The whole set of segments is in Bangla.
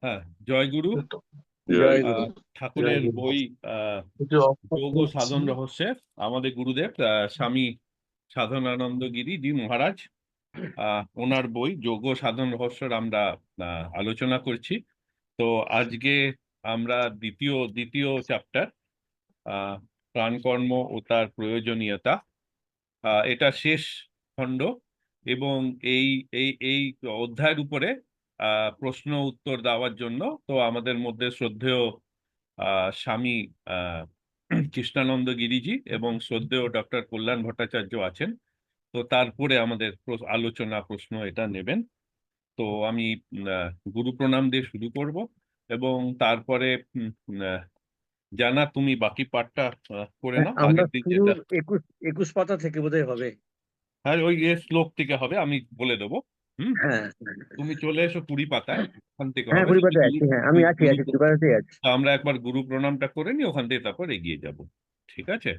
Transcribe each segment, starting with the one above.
হ্যাঁ, জয়গুরু। জয় গুরু। জয় ঠাকুরের গুরু। বই একটু অফ যোগ ও করছি। সাধন রহস্যে আমাদের গুরুদেব স্বামী সাধনানন্দ গিরিজি মহারাজ, ওনার বই যোগ ও সাধন রহস্যের আমরা আলোচনা করছি। তো আজকে আমরা দ্বিতীয় দ্বিতীয় চ্যাপ্টার, প্রাণকর্ম ও তার প্রয়োজনীয়তা, এটা শেষ খণ্ড। এবং এই এই এই অধ্যায়ের উপরে প্রশ্ন উত্তর দেওয়ার জন্য তো আমাদের মধ্যে শ্রদ্ধেয় স্বামী আহ, কৃষ্ণানন্দ গিরিজি এবং শ্রদ্ধেয় ডক্টর কল্যাণ ভট্টাচার্য আছেন। তো তারপরে আমাদের আলোচনা প্রশ্ন এটা নেবেন। তো আমি গুরু প্রণাম দিয়ে শুরু করব এবং তারপরে উম, আহ, জানা তুমি বাকি পাঠটা করে হ্যাঁ, নাও, আমরা আগের দিন শুরু যেটা। 21 পাতা থেকে বোধহয় হবে। হ্যাঁ, ওই শ্লোক থেকে হবে, আমি বলে দেবো। হুম। হ্যাঁ, তুমি চলে এসো 20 পাতায়, ওখান থেকে হ্যাঁ, হবে 20 শুধু পাতায় গুরু আছি। হ্যাঁ, আমি গুরু আছি গুরু আছি 20 পাতাতেই আছি। তা আমরা একবার গুরু প্রণামটা করে নিই, ওখান থেকে তারপর এগিয়ে যাব। ঠিক আছে।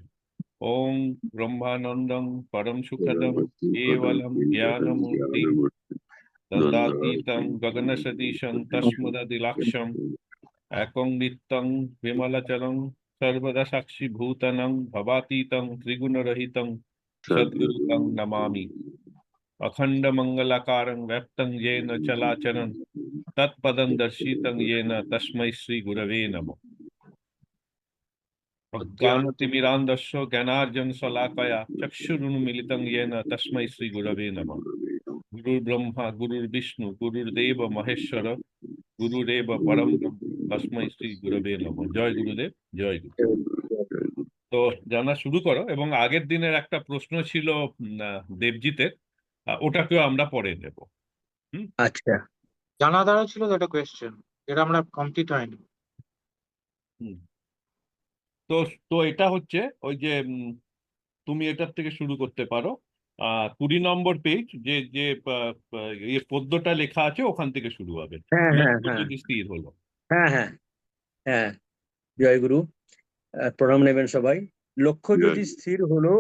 ওং ব্রহ্মানন্দং পরম সুখদং কেবলম জ্ঞানমূর্তিং দন্দাতীতং গগন সদীশং তস্মদদিলাক্ষম একং নিত্যং বিমলচরং সর্বদা সাক্ষী ভূতনং ভবাতীতং ত্রিগুণরহিতং সদ্গুরুতং নমামি। अखंड मंगलाकारं व्यक्तं येन चलाचरं तत्पदं दर्शितं येन तस्मै श्री गुरवे नमः। अज्ञानतिमिरान्धस्य ज्ञानार्जनशलाकया चक्षुरुन्मीलितं येन तस्मै श्री गुरवे नमः। गुरुर्ब्रह्मा गुरुर्विष्णु गुरुर्देव महेश्वर गुरुरेव परम ब्रह्म तस्मै श्री गुरवे नमः। জয় গুরুদেব, জয় গুরু। তো জানা শুরু করো, এবং আগের দিনের একটা প্রশ্ন ছিল দেবজিতের, ওটাকেও আমরা পরে নেব। হুম। আচ্ছা। জানা দ্বারা ছিল তো একটা কোয়েশ্চেন যেটা আমরা কমপ্লিট হয়নি। হুম। তো তো এটা হচ্ছে ওই যে তুমি এটার থেকে শুরু করতে পারো। 20 নম্বর পেজ, যে যে পদ্যটা লেখা আছে ওখান থেকে শুরু হবে। হ্যাঁ, হ্যাঁ, লক্ষ্য হ্যাঁ, যদি স্থির হলো। হ্যাঁ, হ্যাঁ, হ্যাঁ। জয় গুরু। প্রণাম নেবেন সবাই। লক্ষ্য যদি স্থির হলো,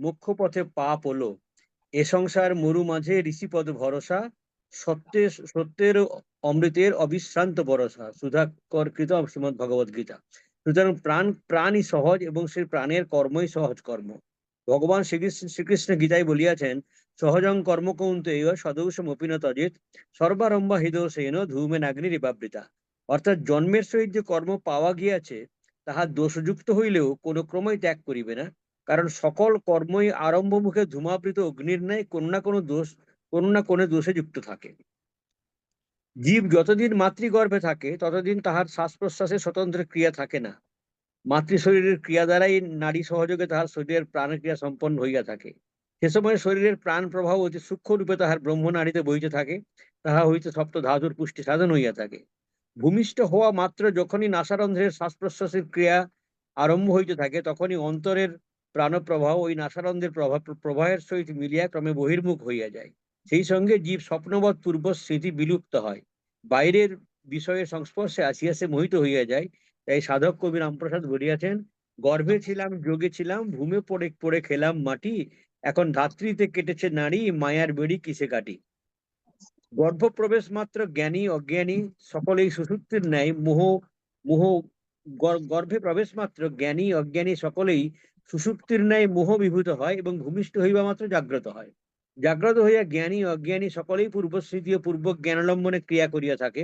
মুখ্য পথে পাপ হলো, এ সংসার মরু মাঝে ঋষিপদ ভরসা, সত্যের সত্যের অমৃতের অবিশ্রান্ত ভরসা। সুধাকর কৃত শ্রীমদ্ ভগবদ গীতা। সুতরাং প্রাণই সহজ এবং সেই প্রাণের কর্মই সহজ কর্ম। ভগবান শ্রীকৃষ্ণ গীতায় বলিয়াছেন, সহজং কর্ম কৌন্তেয় সদৌষমপি ন তজেৎ, সর্বারম্ভা হৃদয়সেন ধূমেনাগ্নিরিবাবৃতা। অর্থাৎ জন্মের সহিত যে কর্ম পাওয়া গিয়াছে, তাহা দোষযুক্ত হইলেও কোনো ক্রমেই ত্যাগ করিবে না। কারণ সকল কর্মই আরম্ভ মুখে ধূমাবৃত অগ্নির ন্যায় কোনো না কোনো দোষে যুক্ত থাকে। জীব যতদিন মাতৃগর্ভে থাকে ততদিন তাহার শ্বাস প্রশ্বাসে স্বতন্ত্র ক্রিয়া থাকে না। মাতৃ শরীরের ক্রিয়া দ্বারাই নারী সহযোগে তাহার শরীরের প্রাণক্রিয়া সম্পন্ন হইয়া থাকে। সে সময় শরীরের প্রাণ প্রভাব অতি সূক্ষ্ম রূপে তাহার ব্রহ্ম নাড়িতে বহিতে থাকে। তাহা হইতে সপ্ত ধাতুর পুষ্টি সাধন হইয়া থাকে। ভূমিষ্ঠ হওয়া মাত্র যখনই নাসারন্ধ্রের শ্বাস প্রশ্বাসের ক্রিয়া আরম্ভ হইতে থাকে, তখনই অন্তরের প্রাণপ্রবাহ ওই নাসারন্ধ্রের প্রবাহের সহিত মিলিয়া ক্রমে বহির্মুখ হইয়া যায়। সেই সঙ্গে জীব স্বপ্নবৎ পূর্ব স্মৃতি বিলুপ্ত হয়, বাইরের বিষয়ের সংস্পর্শে আসিয়া সে মোহিত হইয়া যায়। তাই সাধক কবি রামপ্রসাদ বলিয়াছেন, গর্ভে ছিলাম যোগে ছিলাম ভূমে পড়ে পড়ে খেলাম মাটি, এখন ধাত্রীতে কেটেছে নারী মায়ার বেড়ি কিসে কাটি। গর্ভপ্রবেশ মাত্র জ্ঞানী অজ্ঞানী সকলেই সুষুপ্তির ন্যায় মোহ মোহ গর্ভে প্রবেশ মাত্র জ্ঞানী অজ্ঞানী সকলেই সুষুপ্তির ন্যায় মোহ বিভূত হয় এবং ভূমিষ্ঠ হইবা মাত্র জাগ্রত হয়। জাগ্রত হইয়া জ্ঞানী অজ্ঞানী সকলেই পূর্বস্মৃতি ও পূর্ব জ্ঞানালম্বনে ক্রিয়া করিয়া থাকে।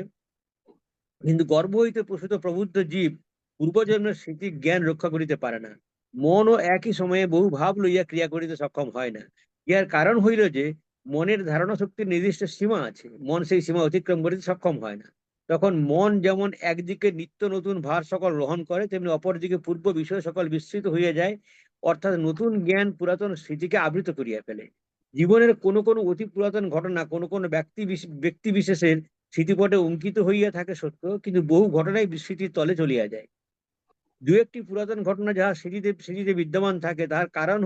কিন্তু গর্ভ হইতে প্রসূত প্রবুদ্ধ জীব পূর্বজন্মের স্মৃতি জ্ঞান রক্ষা করিতে পারে না। মনও একই সময়ে বহু ভাব লইয়া ক্রিয়া করিতে সক্ষম হয় না। ইহার কারণ হইল যে, মনের ধারণা শক্তির নির্দিষ্ট সীমা আছে, মন সেই সীমা অতিক্রম করিতে সক্ষম হয় না। তখন মন যেমন একদিকে নিত্য নতুন ভার সকল গ্রহণ করে, তেমনি অপরদিকে পূর্ব বিষয় সকল বিস্তৃত হইয়া যায়। অর্থাৎ নতুন জ্ঞান পুরাতন স্মৃতিকে আবৃত করিয়া ফেলে। জীবনের কোনো কোনো অতি পুরাতন ঘটনা কোনো কোনো ব্যক্তি বিশেষের স্মৃতিপটে অঙ্কিত হইয়া থাকে সত্য, কিন্তু বহু ঘটনাই বিস্মৃতির তলে চলিয়া যায়। দু একটি পুরাতন ঘটনা যাহা স্মৃতিতে বিদ্যমান থাকে, তাহার কারণ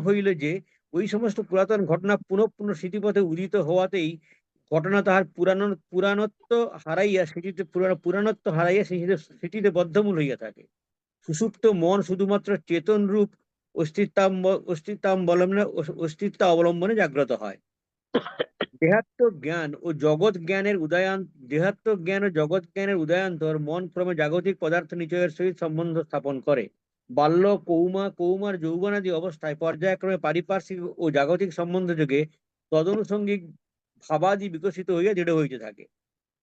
হইল যে, ওই সমস্ত পুরাতন ঘটনা পুনঃ পুনঃ স্মৃতিপথে উদিত হওয়াতেই ঘটনা তাহার পুরাণত্ব হারাইয়া স্মৃতিতে বদ্ধমূল হইয়া থাকে। সুষুপ্ত মন শুধুমাত্র চেতন রূপ অস্তিত্ব অবলম্বনে জাগ্রত হয়। দেহাত্মক জ্ঞান ও জগৎ জ্ঞানের দেহাত্মক জ্ঞান ও জগৎ জ্ঞানের উদয়ান্তর মন ক্রমে জাগতিক পদার্থ নিচয়ের সহিত সম্বন্ধ স্থাপন করে। বাল্য, কৌমার, যৌবনাদি অবস্থায় পর্যায়ক্রমে পারিপার্শ্বিক ও জাগতিক সম্বন্ধ যোগে তদনুষঙ্গিক ভাবাদি বিকশিত হইয়া দৃঢ় হইতে থাকে।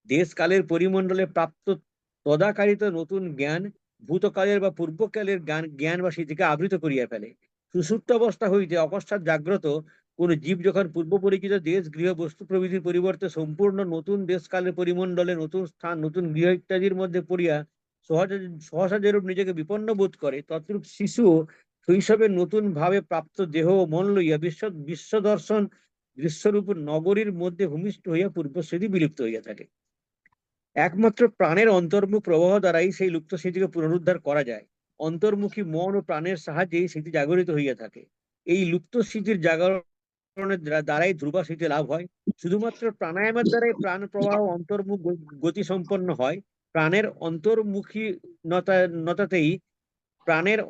দেশকালের পরিমণ্ডলে প্রাপ্ত তদাকারিত নতুন জ্ঞান ভূতকালের বা পূর্বকালের জ্ঞান বা স্মৃতিকে আবৃত করিয়া ফেলে। সুষুপ্ত অবস্থা হইতে অকস্মাৎ জাগ্রত কোন জীব যখন পূর্ব পরিচিত দেশ, গৃহ, বস্তু প্রভৃতির পরিবর্তে সম্পূর্ণ নতুন দেশকালের পরিমণ্ডলে নতুন স্থান, নতুন গৃহ ইত্যাদির মধ্যে পড়িয়া সহসা যেরূপ নিজেকে বিপন্ন বোধ করে, তদ্রূপ শিশু শৈশবের নতুন ভাবে প্রাপ্ত দেহ ও মন লইয়া বিশ্ব দর্শন দৃশ্যরূপ নগরীর মধ্যে ভূমিষ্ঠ হইয়া পূর্বস্মৃতি বিলুপ্ত হইয়া থাকে। একমাত্র প্রাণের অন্তর্মুখ প্রবাহ দ্বারাই সেই লুপ্ত স্মৃতিকে পুনরুদ্ধার করা যায়। অন্তর্মুখী মন ও প্রাণের সাহায্যেই স্মৃতি জাগরিত হইয়া থাকে। এই লুপ্ত স্মৃতির জাগরণের দ্বারাই ধ্রুবা স্মৃতি লাভ হয়। শুধুমাত্র প্রাণায়ামের দ্বারাই প্রাণ প্রবাহ অন্তর্মুখ গতি সম্পন্ন হয়। প্রাণের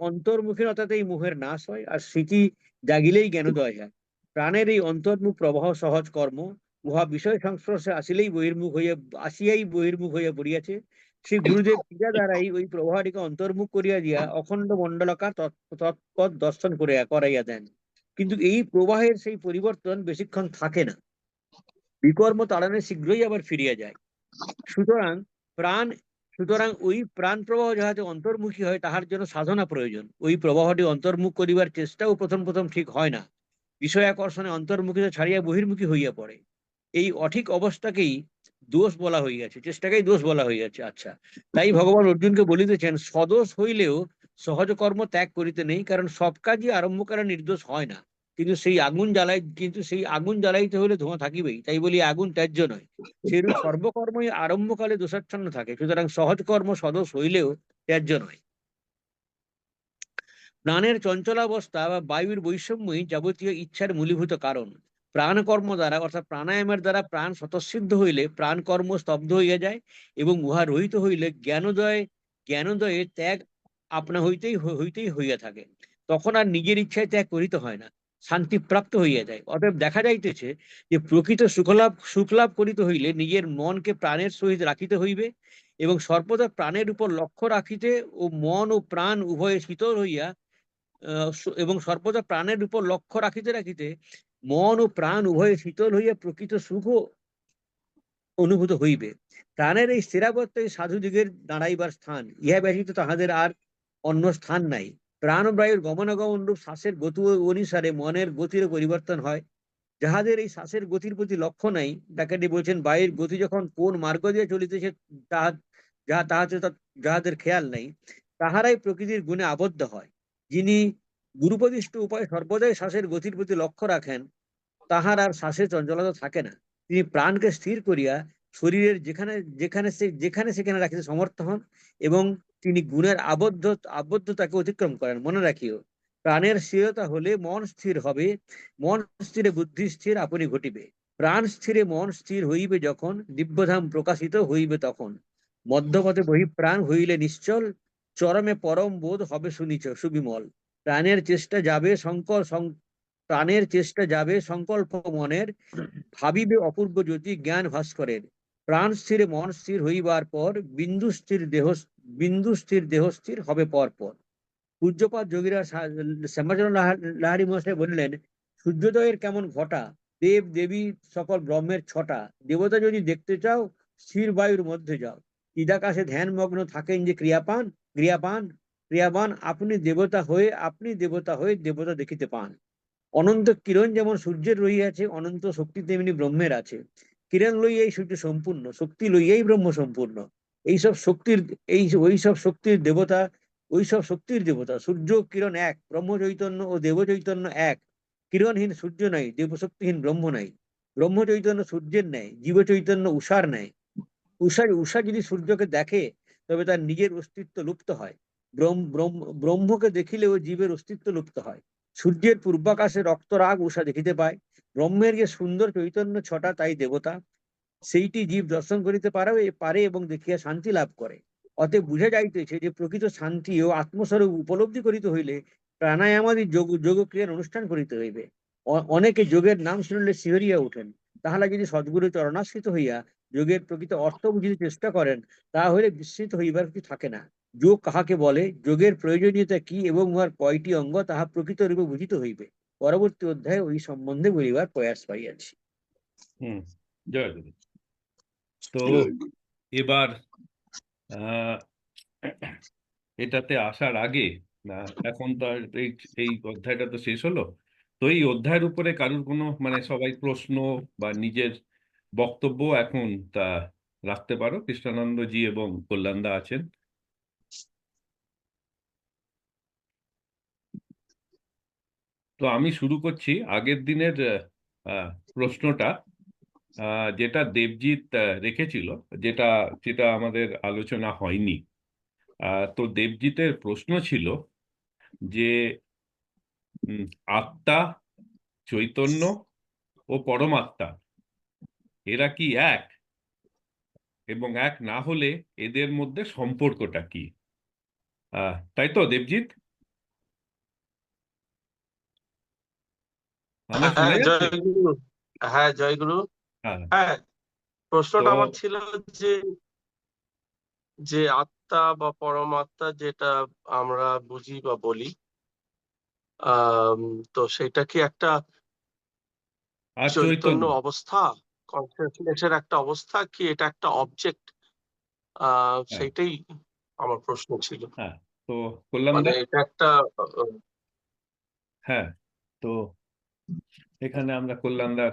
অন্তর্মুখীনতাতেই মোহের নাশ হয়, আর স্মৃতি জাগিলেই জ্ঞানোদয় হয়। প্রাণের এই অন্তর্মুখ প্রবাহ সহজ কর্ম, উহা বিষয় সংস্পর্শে আসিয়াই বহির্মুখ হইয়া পড়িয়াছে। শ্রী গুরুদেব পীড়া দ্বারাই ওই প্রবাহটিকে অন্তর্মুখ করিয়া দিয়া অখণ্ড মণ্ডলাকার তৎপদ দর্শন করাইয়া দেন। কিন্তু এই প্রবাহের সেই পরিবর্তন বেশিক্ষণ থাকে না, বিকর্ম তাড়ানে শীঘ্রই আবার ফিরিয়া যায়। সুতরাং প্রাণ সুতরাং ওই প্রাণ প্রবাহ যাহাতে অন্তর্মুখী হয়, তাহার জন্য সাধনা প্রয়োজন। ওই প্রবাহটি অন্তর্মুখ করিবার চেষ্টাও প্রথম ঠিক হয় না। বিষয় আকর্ষণে অন্তর্মুখিতা ছাড়িয়া বহির্মুখী হইয়া পড়ে। এই অঠিক অবস্থাকেই দোষ বলা হইয়াছে, চেষ্টাকেই দোষ বলা হইয়াছে। আচ্ছা, তাই ভগবান অর্জুনকে বলিতেছেন, সদোষ হইলেও সহজ কর্ম ত্যাগ করিতে নেই, কারণ সব কাজই আরম্ভকালে নির্দোষ হয় না। কিন্তু সেই আগুন জ্বালাইতে হলে ধোঁয়া থাকিবেই, তাই বলি আগুন ত্যায্য নয়। সেরূপ সর্বকর্মই আরম্ভকালে দোষাচ্ছন্ন থাকে। সুতরাং সহজ কর্ম সদোষ হইলেও ত্যায্য নয়। প্রাণের চঞ্চলাবস্থা বা বায়ুর বৈষম্যই যাবতীয় ইচ্ছার মূলীভূত কারণ। প্রাণকর্ম দ্বারা অর্থাৎ প্রাণায়ামের দ্বারা প্রাণ স্বতঃসিদ্ধ হইলে প্রাণ কর্ম স্তব্ধ হইয়া যায়, এবং উহা রহিত হইলে জ্ঞানোদয়ে ত্যাগ আপনা হইতেই হইয়া থাকে। তখন আর নিজের ইচ্ছায় ত্যাগ করিতে হয় না, শান্তি প্রাপ্ত হইয়া যায়। অতএব দেখা যাইতেছে যে প্রকৃত সুখলাভ করিতে হইলে নিজের মনকে প্রাণের সহিত রাখিতে হইবে, এবং সর্বদা প্রাণের উপর লক্ষ্য রাখিতে ও মন ও প্রাণ উভয়ে শীতল হইয়া এবং সর্বদা প্রাণের উপর লক্ষ্য রাখিতে মন ও প্রাণ উভয়ে শীতল হইয়া প্রকৃত সুখ অনুভূত হইবে। প্রাণের এই স্থিরাবস্থায় সাধুদিগের দাঁড়াইবার স্থান, ইহা ব্যতীত তাহাদের আর অন্য স্থান নাই। প্রাণবায়ুর গমনাগমন রূপ শ্বাসের গতি অনুসারে মনের গতির পরিবর্তন হয়। যাহাদের এই শ্বাসের গতির প্রতি লক্ষ্য নাই, ডাকাটি বলছেন বায়ুর গতি যখন কোন মার্গ দিয়ে চলিতেছে যাহাদের খেয়াল নাই, তাহারাই প্রকৃতির গুণে আবদ্ধ হয়। যিনি গুরুপদিষ্ট উপায় সর্বদাই শ্বাসের গতির প্রতি লক্ষ্য রাখেন, তাহার আর শ্বাসের চঞ্চলতা থাকে না। তিনি প্রাণকে স্থির করিয়া শরীরের যেখানে সেখানে রাখিতে সমর্থ হন, এবং তিনি গুণের আবদ্ধতাকে অতিক্রম করেন। মনে রাখিও, প্রাণের স্থিরতা হলে মন স্থির হবে, মন স্থিরে বুদ্ধি স্থির আপনি ঘটিবে। প্রাণ স্থিরে মন স্থির হইবে যখন, দিব্যধাম প্রকাশিত হইবে তখন। মধ্যপথে বহিঃপ্রাণ হইলে নিশ্চল, চরমে পরম বোধ হবে সুবিমল। প্রাণের চেষ্টা যাবে সংকল্প মনের, ভাবিবে অপূর্ব জ্যোতি জ্ঞান ভাস্করের। প্রাণ স্থিরে মন স্থির হইবার পর বিন্দু স্থির দেহ স্থির হবে পর। পূজ্যপাদ যোগীরা শ্যামাচরণ লাহারি মহাশয় বললেন, সূর্যোদয়ের কেমন ঘটা, দেব দেবী সকল ব্রহ্মের ছটা। দেবতা যদি দেখতে চাও, স্থির বায়ুর মধ্যে যাও। চিদাকাশে ধ্যান মগ্ন থাকেন যে ক্রিয়াবান, আপনি দেবতা হয়ে দেবতা দেখিতে পান। অনন্ত কিরণ যেমন সূর্যের রহিয়াছে, অনন্ত শক্তি তেমনি ব্রহ্মের আছে। কিরণ লইয়াই সূর্য সম্পূর্ণ, শক্তি লইয়াই ব্রহ্ম সম্পূর্ণ। ওইসব শক্তির দেবতা সূর্য কিরণ এক, ব্রহ্ম চৈতন্য ও দেব চৈতন্য এক। কিরণহীন সূর্য নাই, দেবশক্তিহীন ব্রহ্ম নাই। ব্রহ্ম চৈতন্য সূর্যের ন্যায়, জীব চৈতন্য উষার ন্যায়। উষা যদি সূর্যকে দেখে, তবে তার নিজের অস্তিত্ব লুপ্ত হয়। ব্রহ্মকে দেখিলেও জীবের অস্তিত্ব লুপ্ত হয়। সূর্যের পূর্বাকাশে রক্তরাগ উষা দেখিতে পায়। ব্রহ্মের যে সুন্দর চৈতন্য ছটা, তাই দেবতা। সেইটি জীব দর্শন করিতে পারে এবং দেখিয়া শান্তি লাভ করে। অতএব বুঝা যাইতেছে যে প্রকৃত শান্তি ও আত্মস্বরূপ উপলব্ধি করিতে হইলে প্রাণায়ামাদি যোগ ক্রিয়ার অনুষ্ঠান করিতে হইবে। অনেকে যোগের নাম শুনলে শিহরিয়া ওঠেন, তাহারা যদি সদ্গুরু চরণাশ্রিত হইয়া যোগের প্রকৃত অর্থ বুঝিতে চেষ্টা করেন, তাহলে বিস্মৃত হইবার কিছু থাকে না। যোগ কাহাকে বলে, যোগের প্রয়োজনীয়তা কি এবং উহার কয়টি অঙ্গ, তাহা প্রকৃত রূপে বুঝিতে হইবে। পরবর্তী অধ্যায়ে ওই সম্বন্ধে বলিবার প্রয়াস পাইয়াছি। হুম। জয় গুরু। তো জয় গুরু। এবার আহ এটাতে আসার আগে এখন তো আর এই অধ্যায়টা তো শেষ হলো। তো এই অধ্যায়ের উপরে কারুর কোনো মানে সবাই প্রশ্ন বা নিজের বক্তব্য এখন তা রাখতে পারো। কৃষ্ণানন্দজি এবং কল্যাণদা আছেন। তো আমি শুরু করছি আগের দিনের প্রশ্নটা, যেটা দেবজিৎ রেখেছিল, যেটা যেটা আমাদের আলোচনা হয়নি। তো দেবজিতের প্রশ্ন ছিল যে আত্মা, চৈতন্য ও পরমাত্মা এরা কি এক, এবং এক না হলে এদের মধ্যে সম্পর্কটা কি? তাই তো দেবজিৎ, আমার শোনা হ্যাঁ যাচ্ছে? জয়গুরু। হ্যাঁ জয়গুরু। হ্যাঁ। হ্যাঁ, তো প্রশ্নটা আমার ছিল যে যে আত্মা বা পরমাত্মা যেটা আমরা বুঝি বা বলি, আহ তো সেটা কি একটা আর চৈতন্য চৈতন্য। অবস্থা, কনসিয়াসনেসের একটা অবস্থা, কি এটা একটা অবজেক্ট? হ্যাঁ, সেইটাই আমার প্রশ্ন ছিল। হ্যাঁ। তো মানে কল্যাণদা। এটা একটা আহ, হ্যাঁ। তো এখানে আমরা কল্যাণদার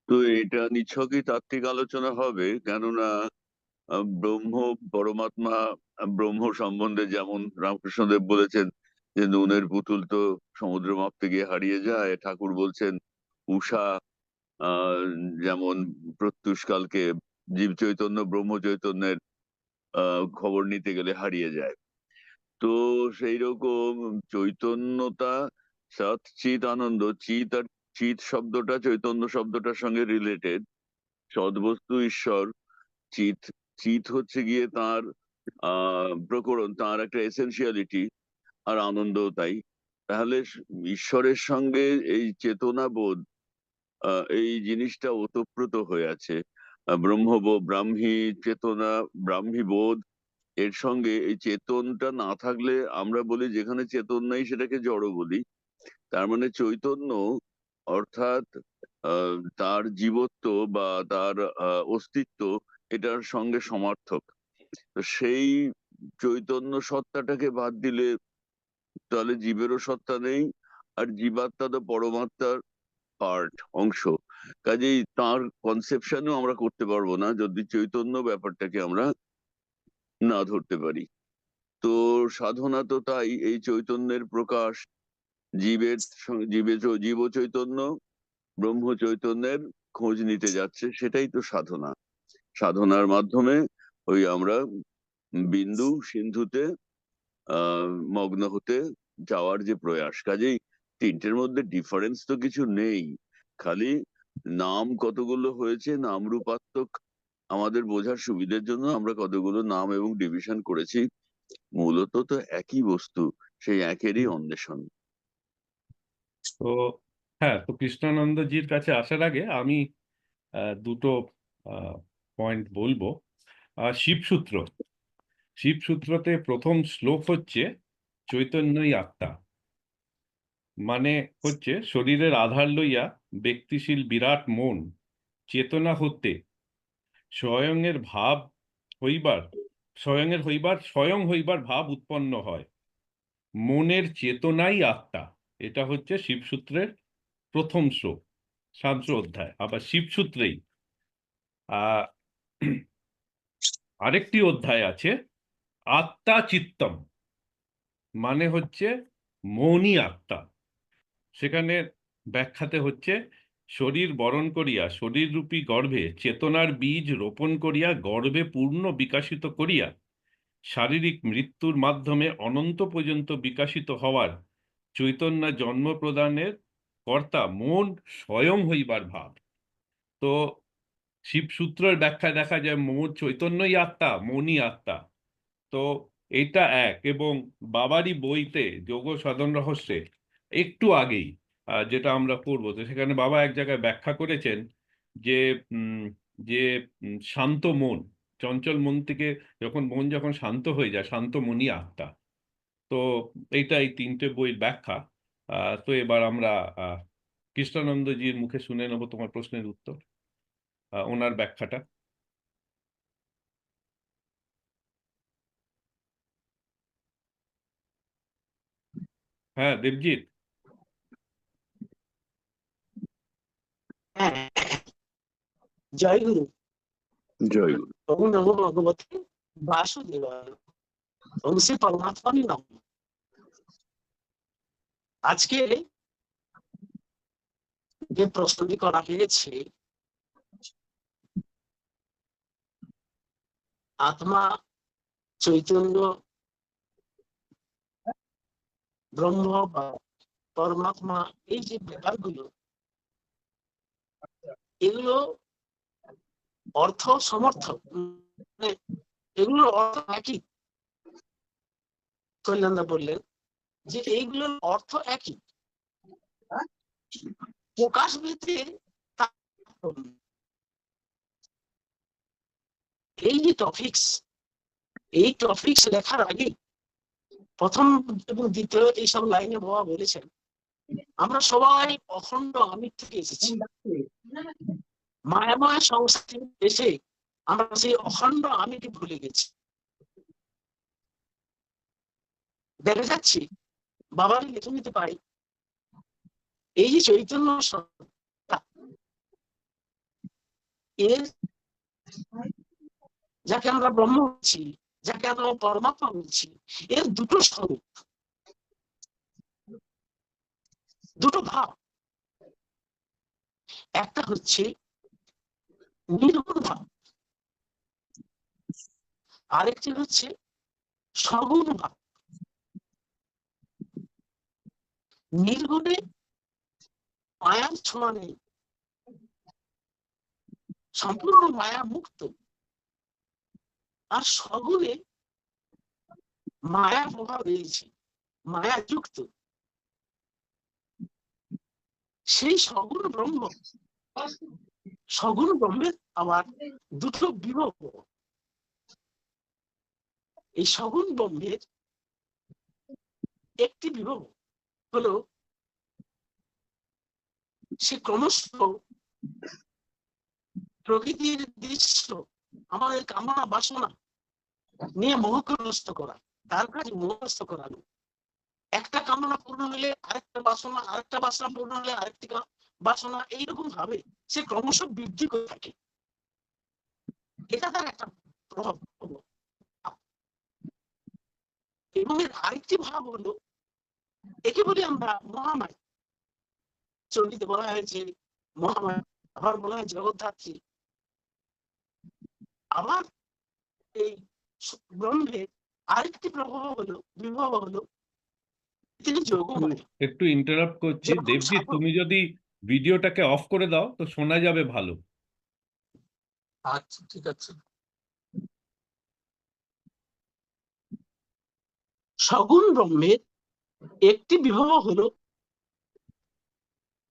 তো এটা নিছকই তাত্ত্বিক আলোচনা হবে, কেননা ব্রহ্ম পরমাত্মা, ব্রহ্ম সম্বন্ধে যেমন রামকৃষ্ণদেব বলেছেন যে নুনের পুতুল তো সমুদ্র মাপতে গিয়ে হারিয়ে যায়, ঠাকুর বলছেন উষা আহ যেমন প্রত্যুষকালকে জীব চৈতন্য ব্রহ্ম চৈতন্যের খবর নিতে গেলে হারিয়ে যায়। তো সেই রকম চৈতন্যতা, সৎ চিৎ আনন্দ, চিৎ আর চিৎ শব্দটা চৈতন্য শব্দটার সঙ্গে রিলেটেড। সদ্বস্তু ঈশ্বর, চিৎ, চিৎ হচ্ছে গিয়ে তার প্রকরণ, তার একটা এসেনশিয়ালিটি, আর আনন্দও তাই। তাহলে ঈশ্বরের সঙ্গে এই চেতনা বোধ, এই জিনিসটা ওতপ্রোত হয়ে আছে। ব্রাহ্মী চেতনা, ব্রাহ্মী বোধ, এর সঙ্গে এই চেতনটা না থাকলে আমরা বলি যেখানে চেতন নেই সেটাকে জড় বলি। তার মানে চৈতন্য অর্থাৎ তার জীবত্ব বা তার অস্তিত্ব, এটার সঙ্গে সমার্থক। তো সেই চৈতন্য সত্তাটাকে বাদ দিলে তাহলে জীবেরও সত্তা নেই, আর জীবাত্মা তো পরমাত্মার পার্ট, অংশ। কাজেই তার কনসেপশনও আমরা করতে পারবো না যদি চৈতন্য ব্যাপারটাকে আমরা না ধরতে পারি। তো সাধনা তো তাই এই চৈতন্যের প্রকাশ, জীব চৈতন্য ব্রহ্ম চৈতন্যের খোঁজ নিতে যাচ্ছে, সেটাই তো সাধনা। সাধনার মাধ্যমে ওই আমরা বিন্দু সিন্ধুতে মগ্ন হতে যাওয়ার যে প্রয়াস। কাজেই তিনটের মধ্যে ডিফারেন্স তো কিছু নেই, খালি নাম কতগুলো হয়েছে, নাম রূপাত্মক আমাদের বোঝার সুবিধের জন্য আমরা কতগুলো নাম এবং ডিভিশন করেছি। মূলত তো একই বস্তু, সেই একেরই অন্বেষণ। তো হ্যাঁ, তো কৃষ্ণানন্দজির কাছে আসার আগে আমি দুটো পয়েন্ট বলবো। শিবসূত্র, শিবসূত্রতে প্রথম শ্লোক হচ্ছে চৈতন্যই আত্মা। মানে হচ্ছে শরীরের আধার লইয়া ব্যক্তিশীল বিরাট মন চেতনা হতে স্বয়ংয়ের ভাব হইবার, স্বয়ং হইবার ভাব উৎপন্ন হয়। মনের চেতনাই আত্মা। এটা হচ্ছে শিবসূত্রের প্রথম শ্লোক, 7 অধ্যায়। আবার শিবসূত্রেই আহ আরেকটি অধ্যায় আছে, আত্মা চিত্তম, মানে হচ্ছে মনই আত্মা। সেখানে ব্যাখ্যাতে হচ্ছে শরীর বরণ করিয়া শরীররূপী গর্ভে চেতনার বীজ রোপণ করিয়া গর্ভে পূর্ণ বিকাশিত করিয়া শারীরিক মৃত্যুর মাধ্যমে অনন্ত পর্যন্ত বিকাশিত হওয়ার চৈতন্য জন্ম প্রদানের কর্তা মন স্বয়ং হইবার ভাব। তো শিবসূত্রের ব্যাখ্যায় দেখা যায় মন চৈতন্যই আত্মা, মনই আত্মা। তো এটা এক। এবং বাবারই বইতে যোগ সাধন রহস্যে একটু আগেই যেটা আমরা করবো। তো সেখানে বাবা এক জায়গায় ব্যাখ্যা করেছেন যে উম, যে শান্ত মন, চঞ্চল মন থেকে যখন শান্ত হয়ে যায়, শান্ত মনই আত্মা। তো এইটা এই তিনটে বইয়ের ব্যাখ্যা। তো এবার আমরা আহ কৃষ্ণানন্দজির মুখে শুনে নেবো তোমার প্রশ্নের উত্তর, ওনার ব্যাখ্যাটা। হ্যাঁ দেবজিৎ। হ্যাঁ, জয় গুরু। জয় গুরু। ওম নমো ভগবতে বাসুদেবায়। ওম শ্রী পরমাত্মানি নমঃ। আজকে যে প্রশ্নটি করা হয়েছে, আত্মা, চৈতন্য, ব্রহ্ম বা পরমাত্মা, এই যে ব্যাপারগুলো, এগুলো অর্থ সমর্থক, মানে এগুলোর অর্থ একই। কল্যাণদা বললেন যে এইগুলোর অর্থ একই, প্রকাশ ভেদে তারতম্য। এই যে টপিকস, এই টপিকস লেখার আগে প্রথম এবং দ্বিতীয় এইসব লাইনে বাবা বলেছেন আমরা সবাই অখণ্ড আমির থেকে এসেছি। মায়াময় সংস্কৃতি এসে আমরা সেই অখণ্ড আমিকে ভুলে গেছি। দেখা যাচ্ছে বাবার লিখে নিতে পারি এই যে চৈতন্য সত্তা, এর যাকে আমরা ব্রহ্ম বলছি, যাকে আমরা পরমাত্মা বলছি, এর দুটো স্বরূপ, দুটো ভাব। একটা হচ্ছে নির্গুণ ভাব, আরেকটি হচ্ছে সগুণ ভাব। নির্গুণে মায়ার ছোঁয়া নেই, সম্পূর্ণ মায়া মুক্ত। আর সগুণে মায়ার প্রভাব রয়েছে, মায়া যুক্ত। সেই সগুণ ব্রহ্ম, সগুণ ব্রহ্মের আবার দুটো বিভব। এই সগুণ ব্রহ্মের একটি বিভব হলো সে ক্রমশ প্রকৃতির দৃশ্য, আমাদের কামনা বাসনা নিয়ে মোহগ্রস্ত করা, তার কাছে মোহগ্রস্ত করানো। একটা কামনা পূর্ণ হলে আরেকটা বাসনা, আরেকটা বাসনা পূর্ণ হলে আরেকটি বাসনা, এইরকম ভাবে সে ক্রমশ বৃদ্ধি করে থাকে। এটা তার একটা প্রভাব। এবং এর আরেকটি ভাব হলো, একে বলি আমরা মহামায়া। চণ্ডীতে বলা হয়েছে মহামায়া, আবার বলা হয় জগদ্ধাত্রী। আবার এই ব্রহ্মের আরেকটি প্রভাব হলো, বিভব হলো, তিনি যোগমায়া। একটু ইন্টারাপ্ট করছি যখন দেবজিৎ, সাধক, তুমি যদি ভিডিওটাকে অফ করে দাও তো শোনা যাবে ভালো। আচ্ছা ঠিক আছে। সগুণ ব্রহ্মের একটি বিভব হলো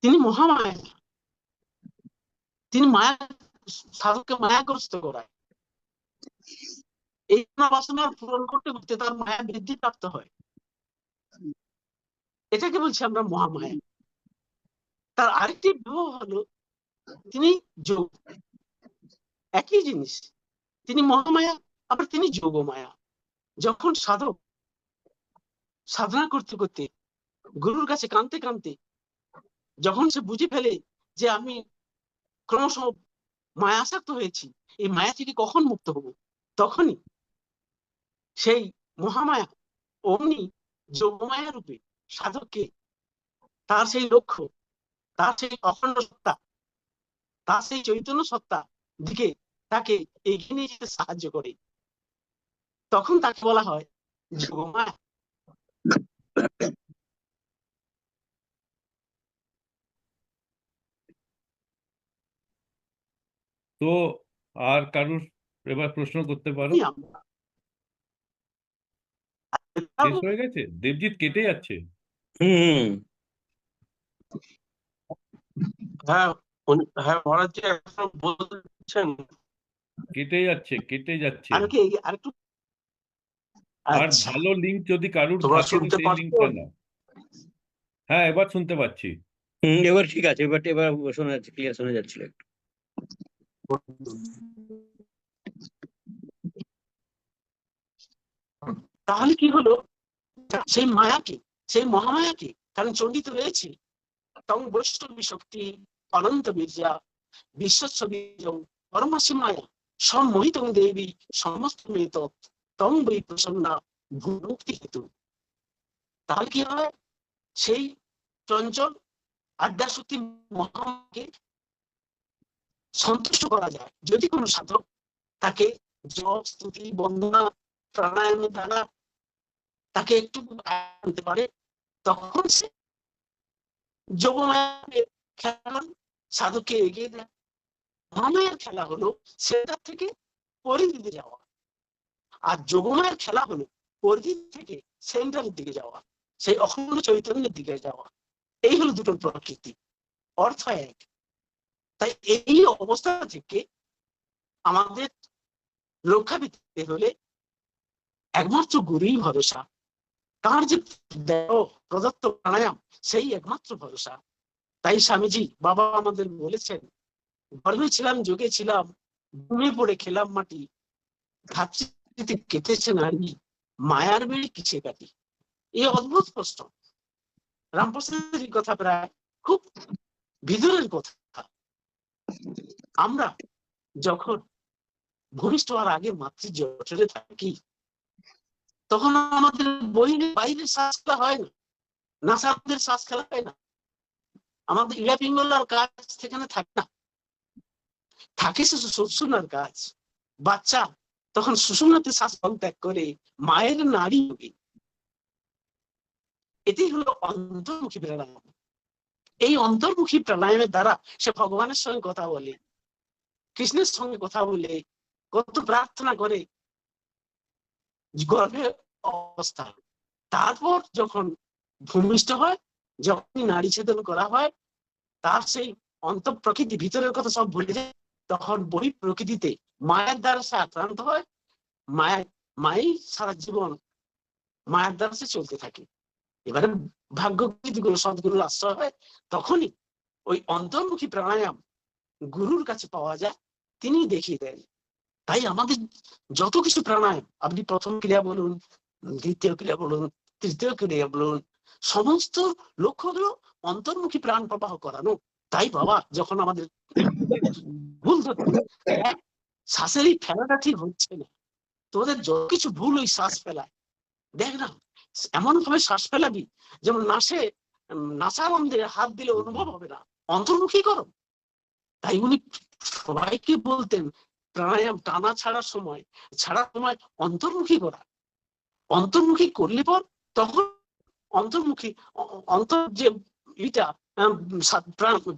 তিনি মহামায়া। তিনি মায়া, সাধককে মায়াগ্রস্ত করায়। এই বাসনার পূরণ করতে করতে তার মায়া বৃদ্ধি প্রাপ্ত হয়। এটাকে বলছি আমরা মহামায়া। তার আরেকটি বিভব হলো তিনি যোগ, একই জিনিস। তিনি মহামায়া, আবার তিনি যোগমায়া। যখন সাধক সাধনা করতে করতে গুরুর কাছে কাঁদতে কাঁদতে যখন সে বুঝে ফেলে যে আমি ক্রমশ মায়াসক্ত হয়েছি, এই মায়া থেকে কখন মুক্ত হব, তখনই সেই মহামায়া অমনি যোগমায়া রূপে সাধককে তার সেই লক্ষ্য, তার সেই অখণ্ড সত্তা, তার সেই চৈতন্য সত্তা দিকে তাকে এগিয়ে নিয়ে যেতে সাহায্য করে। তখন তাকে বলা হয় যোগমায়া। তো আর কারুর এবার প্রশ্ন করতে পারো। শেষ হয়ে গেছে, দেবজিৎ কেটে যাচ্ছে। হুম। হ্যাঁ হ্যাঁ মহারাজ জি এখন বলছেন। কেটে যাচ্ছে। আমি কি আরেকটু আর আচ্ছা ভালো লিঙ্ক যদি কারুর তোমরা থাকে তো শুনতে সেই পাচ্ছ? লিঙ্কটা নাও। হ্যাঁ, এবার শুনতে পাচ্ছি। এবার ঠিক আছে, এবার এবার শোনা যাচ্ছে, ক্লিয়ার শোনা যাচ্ছিল একটু। তাহলে কি হলো, সেই মায়াকে, সেই মহামায়াকে, কারণ চন্ডিত রয়েছে তং বৈষ্ণবী শক্তি অনন্ত বীর্যা বিশ্বচ্ছবীজং পরমাসি মায়া সম্মোহিতং দেবী সমস্ত মেত তং বৈ প্রসন্না ভূমুক্তি হেতু। তাহলে কি হয়, সেই চঞ্চল আদ্যাশক্তি মহামায়াকে সন্তুষ্ট করা যায় যদি কোনো সাধক তাকে জপ স্তুতি বন্দনা প্রাণায়ামের দ্বারা তাকে একটু আনতে পারে, তখন সে যোগমায়ার খেলা সাধককে এগিয়ে দেয়। মহামায়ার খেলা হলো সেটা থেকে পরিধিতে যাওয়া, আর যোগমায়ার খেলা হলো পরিধি থেকে সেন্টারের দিকে যাওয়া, সেই অখণ্ড চৈতন্যের দিকে যাওয়া। এই হলো দুটো প্রকৃতি, অর্থ এক। তাই এই অবস্থা থেকে আমাদের রক্ষা পেতে হলে একমাত্র গুরুই ভরসা, তার যে প্রদত্ত প্রাণায়াম সেই একমাত্র ভরসা। তাই স্বামীজি বাবা আমাদের বলেছেন, গর্বে ছিলাম যোগে ছিলাম ঘুমিয়ে পড়ে খেলাম মাটি, ঘাপচিতে কেটেছে নারী মায়ার বেড়ে কিছে কাটি। এই অদ্ভুত প্রশ্ন, রামপ্রসাদের এই কথা প্রায় খুব ভিতরের কথা। আমরা যখন ভূমিষ্ঠ হওয়ার আগে মাতৃ জঠরে থাকি তখন আমাদের বাইরের শ্বাস খেলা হয় না, নাসাদের শ্বাস খেলা হয় না, আমাদের ইড়া পিঙ্গলার কাজ সেখানে থাকে না, থাকে শুধু সুষুম্নার কাজ। বাচ্চা তখন সুষুম্নাতে শ্বাস ত্যাগ করে মায়ের নাড়ি হবে। এটি হলো অন্তর্মুখী প্রাণায়াম। এই অন্তর্মুখী প্রাণায়ামের দ্বারা সে ভগবানের সঙ্গে কথা বলে, কৃষ্ণের সঙ্গে কথা বলে, কত প্রার্থনা করে গর্ভে অবস্থা। তারপর যখন ভূমিষ্ঠ হয়, যখন নারী ছেদন করা হয়, তার সেই অন্তর প্রকৃতি ভিতরের কথা সব ভুলে যায়, তখন বহি প্রকৃতিতে মায়ের দ্বারা সে আক্রান্ত হয়, মায়ের সারা জীবন মায়ের দ্বারা সে চলতে থাকে। এবারে ভাগ্য গুলো সদ্গুরুর আশ্রয় হয়, তখনই ওই অন্তর্মুখী প্রাণায়াম গুরুর কাছে পাওয়া যায়, তিনি দেখিয়ে দেন। তাই আমাদের যত কিছু প্রাণায়াম, আপনি প্রথম ক্রিয়া বলুন, দ্বিতীয় ক্রিয়া বলুন, তৃতীয় ক্রিয়া বলুন, সমস্ত লক্ষ্য হলো অন্তর্মুখী প্রাণ প্রবাহ করানো। তাই বাবা যখন আমাদের ভুল ধরতো, শ্বাসের এই ফেলাটা ঠিক হচ্ছে না, তোদের যত কিছু ভুল ওই শ্বাস ফেলায়, দেখ না এমন ভাবে শ্বাস ফেলাবি যেমন নাসার মধ্যে হাত দিলে অনুভব হবে না, অন্তর্মুখী করো। তাই উনি সবাইকে বলতেন প্রাণায়াম টানা ছাড়ার সময় অন্তর্মুখী করা। অন্তর্মুখী করলে পর তখন অন্তর্মুখী অন্তর যে এটা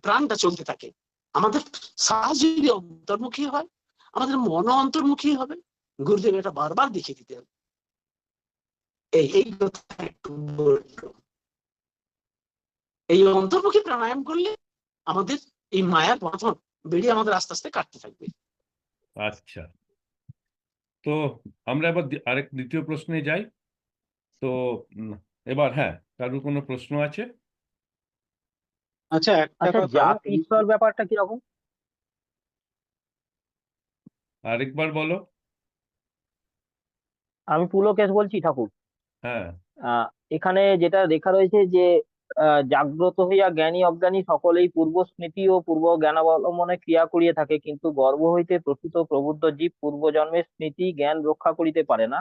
প্রাণটা চলতে থাকে। আমাদের শ্বাস যদি অন্তর্মুখী হয়, আমাদের মনও অন্তর্মুখী হবে। গুরুদেব এটা বারবার দেখিয়ে দিতেন। এই কথা একটু বললো। এই অন্তর্মুখী প্রাণায়াম করলে আমাদের এই মায়ার বাঁধন বেরিয়ে আমাদের আস্তে আস্তে কাটতে থাকবে। আচ্ছা, তো আমরা এবার আরেক দ্বিতীয় প্রশ্নে যাই। তো এবার হ্যাঁ, কারোর কোনো প্রশ্ন আছে? আচ্ছা একটা আচ্ছা, কথা, জাতি স্তর ব্যাপারটা কিরকম? আরেকবার বলো। আমি পুলকেশ বলছি ঠাকুর। হ্যাঁ। এখানে যেটা লেখা রয়েছে যে জাগ্রত হইয়া জ্ঞানী অজ্ঞানী সকলেই পূর্ব স্মৃতি ও পূর্ব জ্ঞানাবলম্বনে ক্রিয়া করিয়া থাকে, কিন্তু গর্ভ হইতে প্রকৃত প্রবুদ্ধ জীব পূর্বজন্মের স্মৃতি জ্ঞান রক্ষা করিতে পারে না,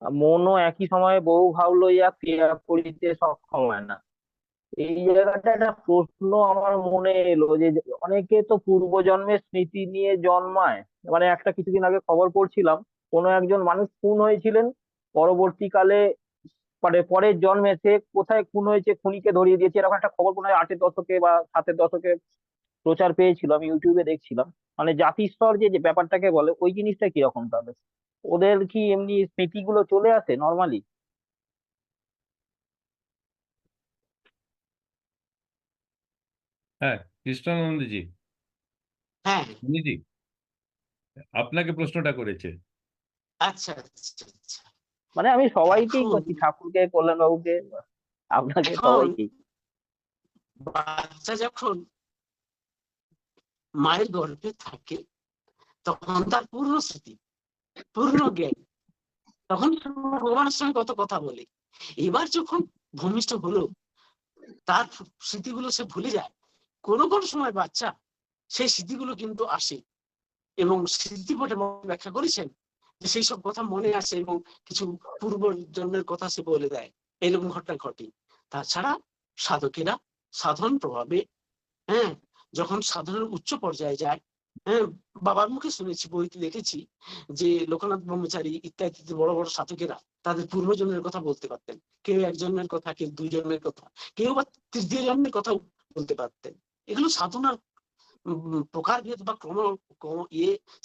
মনও একই সময়ে বহু ভাব লইয়া ক্রিয়া করিতে সক্ষম হয় না। এই জায়গাটা একটা প্রশ্ন আমার মনে এলো যে অনেকে তো পূর্বজন্মের স্মৃতি নিয়ে জন্মায়। মানে একটা কিছুদিন আগে খবর পড়ছিলাম, কোনো একজন মানুষ খুন হয়েছিলেন, পরবর্তীকালে মানে পরের জন্মে সে কোথায় খুন হয়েছে, খুনিকে ধরিয়ে দিয়েছে, এরকম একটা খবর মনে হয় 8-এর দশকে বা 7-এর দশকে প্রচার পেয়েছিল, আমি ইউটিউবে দেখছিলাম। মানে জাতিস্তর যে যে ব্যাপারটাকে বলে ওই জিনিসটা কিরকম তাহলে? ওদের কি এমনি স্মৃতিগুলো চলে আসে নর্মালি? হ্যাঁ, কৃষ্ণানন্দজি, হ্যাঁ, জি, আপনাকে প্রশ্নটা করেছে। আচ্ছা আচ্ছা আচ্ছা। মানে আমি সবাইকেই এখন করছি, ঠাকুরকে, কল্যাণ বাবুকে, আপনাকে, এখন সবাইকেই। বাচ্চা যখন মায়ের গর্ভে থাকে তখন তার পূর্ণ স্মৃতি, পূর্ণ জ্ঞান, তখন সে ভগবানের সঙ্গে কত কথা বলে। এবার যখন ভূমিষ্ঠ হলো তার স্মৃতিগুলো সে ভুলে যায়। কোনো কোনো সময় বাচ্চা সেই স্মৃতিগুলো কিন্তু আসে, এবং স্মৃতিপটে ব্যাখ্যা করেছেন যে সেই সব কথা মনে আসে এবং কিছু পূর্ব জন্মের কথা সে বলে দেয়, এরকম ঘটনা ঘটে। তাছাড়া সাধকেরা সাধন প্রভাবে, হ্যাঁ, যখন সাধনের উচ্চ পর্যায়ে যায়, হ্যাঁ, বাবার মুখে শুনেছি, বইতে দেখেছি যে লোকনাথ ব্রহ্মচারী ইত্যাদি বড় বড় সাধকেরা তাদের পূর্বজন্মের কথা বলতে পারতেন। কেউ এক জন্মের কথা, কেউ দুই জন্মের কথা, কেউ বা তৃতীয় জন্মের কথা বলতে পারতেন। এগুলো সাধনার প্রকারভেদ বা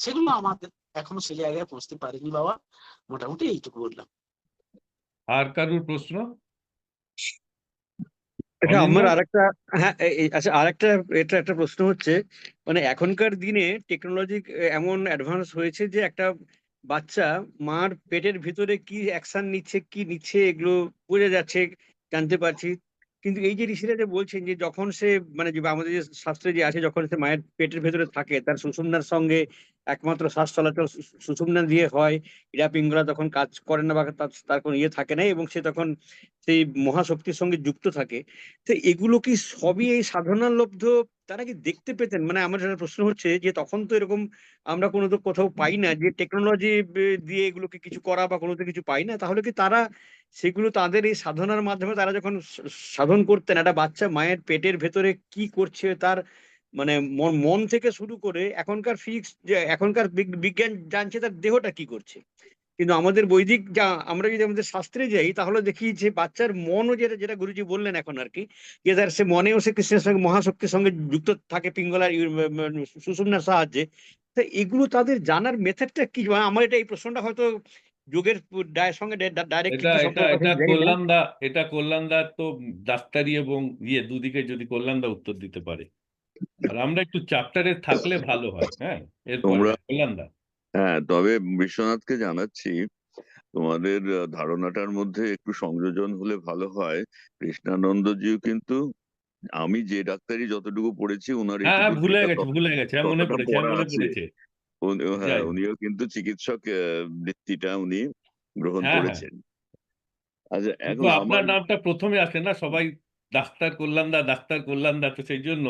সেগুলো আমাদের এখনো সে জায়গায় পৌঁছতে পারেনি বাবা। মোটামুটি এইটুকু বললাম। আর কারুর প্রশ্ন? আচ্ছা অনিন্দ? আমার আরেকটা, হ্যাঁ আচ্ছা আরেকটা, এটা একটা প্রশ্ন হচ্ছে, মানে এখনকার দিনে টেকনোলজি এমন অ্যাডভান্স হয়েছে যে একটা বাচ্চা মার পেটের ভিতরে কি অ্যাকশন নিচ্ছে, কি নিচ্ছে, এগুলো বোঝা যাচ্ছে, জানতে পারছি। কিন্তু এই যে ঋষিরা যে বলছেন যে যখন সে, মানে যে আমাদের যে শাস্ত্রে যে আছে, যখন সে মায়ের পেটের ভেতরে থাকে তার সুষুম্নার সঙ্গে একমাত্র শ্বাস চলাচল সুষুম্না দিয়ে হয়, ইরা পিঙ্গলা তখন কাজ করে না বা তার কোনো ইয়ে থাকে না, এবং সে তখন সেই মহাশক্তির সঙ্গে যুক্ত থাকে। তো এগুলো কি সবই এই সাধনার লব্ধ? তারা কি দেখতে পেতেন? মানে আমার যেটা প্রশ্ন হচ্ছে যে তখন তো এরকম আমরা কোনো তো কোথাও পাই না যে টেকনোলজি দিয়ে এগুলোকে কিছু করা বা কোনো তো কিছু পাই না, তাহলে কি তারা সেগুলো তাদের এই সাধনার মাধ্যমে তারা যখন সাধন করতেন, একটা বাচ্চা মায়ের পেটের ভেতরে কি করছে তার, মানে মন মন থেকে শুরু করে এখনকার ফিজিক্স, যে এখনকার বিজ্ঞান জানছে তার দেহটা কি করছে, কিন্তু আমাদের বৈদিক যা, আমরা যদি আমাদের শাস্ত্রে যাই তাহলে দেখি যে বাচ্চার মনও, যেটা যেটা গুরুজি বললেন এখন আর কি, যে তার সে মনেও সে কৃষ্ণের সঙ্গে মহাশক্তির সঙ্গে যুক্ত থাকে পিঙ্গলার সুষুম্নার সাহায্যে। তো এগুলো তাদের জানার মেথডটা কি? মানে আমার এটা, এই প্রশ্নটা হয়তো যোগের সঙ্গে ডাইরেক্ট এটা কিছু এটা সম্পর্ক আছে এটা আমি জানি না। কল্যাণদা, এটা কল্যাণদা তো ডাক্তারি এবং ইয়ে দুদিকে যদি কল্যাণদা উত্তর দিতে পারে, আর আমরা একটু চ্যাপ্টারে থাকলে ভালো হয়। হ্যাঁ, এরপরে তোমরা, কল্যাণদা। হ্যাঁ, তবে বিশ্বনাথকে জানাচ্ছি তোমাদের ধারণাটার মধ্যে একটু সংযোজন হলে ভালো হয়। কৃষ্ণানন্দজিও কিন্তু, আমি যে ডাক্তারি যতটুকু পড়েছি ওনার হ্যাঁ হ্যাঁ, ভুলে এপিডিউটিক্যাল গেছে, ভুলে গেছে, হ্যাঁ মনে ততটা পড়েছে, হ্যাঁ পড়া মনে আছে। পড়েছে। হ্যাঁ, যাই হোক, উনিও কিন্তু চিকিৎসক বৃত্তিটা উনি গ্রহণ হ্যাঁ হ্যাঁ, করেছেন। আচ্ছা, কিন্তু এখন আপনার আমার, নামটা প্রথমে আসে না, সবাই ডাক্তার কল্যাণদা, ডাক্তার কল্যাণদা, তো সেই জন্য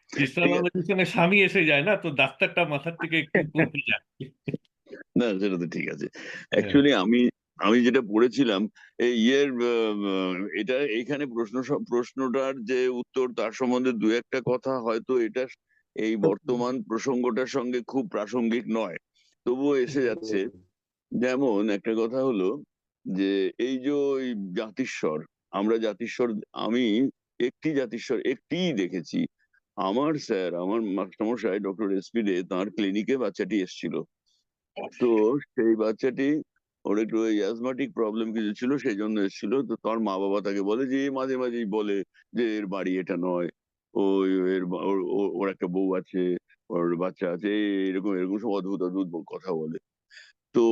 ঠিক আছে, কৃষ্ণানন্দের সঙ্গে স্বামী এসে যায় না, তো ডাক্তারটা মাথার থেকে একটু কমে যায়। না সেটা তো ঠিক আছে। হ্যাঁ, অ্যাকচুয়ালি আমি আমি যেটা পড়েছিলাম এই ইয়ের এটা এইখানে প্রশ্নটার যে উত্তর তার সম্বন্ধে দু একটা কথা হয়তো এটা এই বর্তমান প্রসঙ্গটার সঙ্গে খুব প্রাসঙ্গিক নয়, তবুও এসে যাচ্ছে। যেমন একটা কথা হলো যে এই যে ওই জাতিস্বর, আমরা জাতিস্বর, আমি একটি জাতিস্বর একটিই দেখেছি। আমার স্যার, আমার মাস্টারমশাই ডক্টর এসপি দে, তাঁর ক্লিনিকে বাচ্চাটি এসেছিল। তো সেই বাচ্চাটি, ওর একটু ওই অ্যাজমাটিক প্রবলেম কিছু ছিল, সেই জন্য এসেছিল। তো তার মা বাবা তাকে বলে যে মাঝে মাঝেই বলে যে এর বাড়ি এটা নয়, ওই ওর একটা বউ আছে, ওর বাচ্চা আছে, এরকম এরকম সব অদ্ভুত অদ্ভুত কথা বলে। তো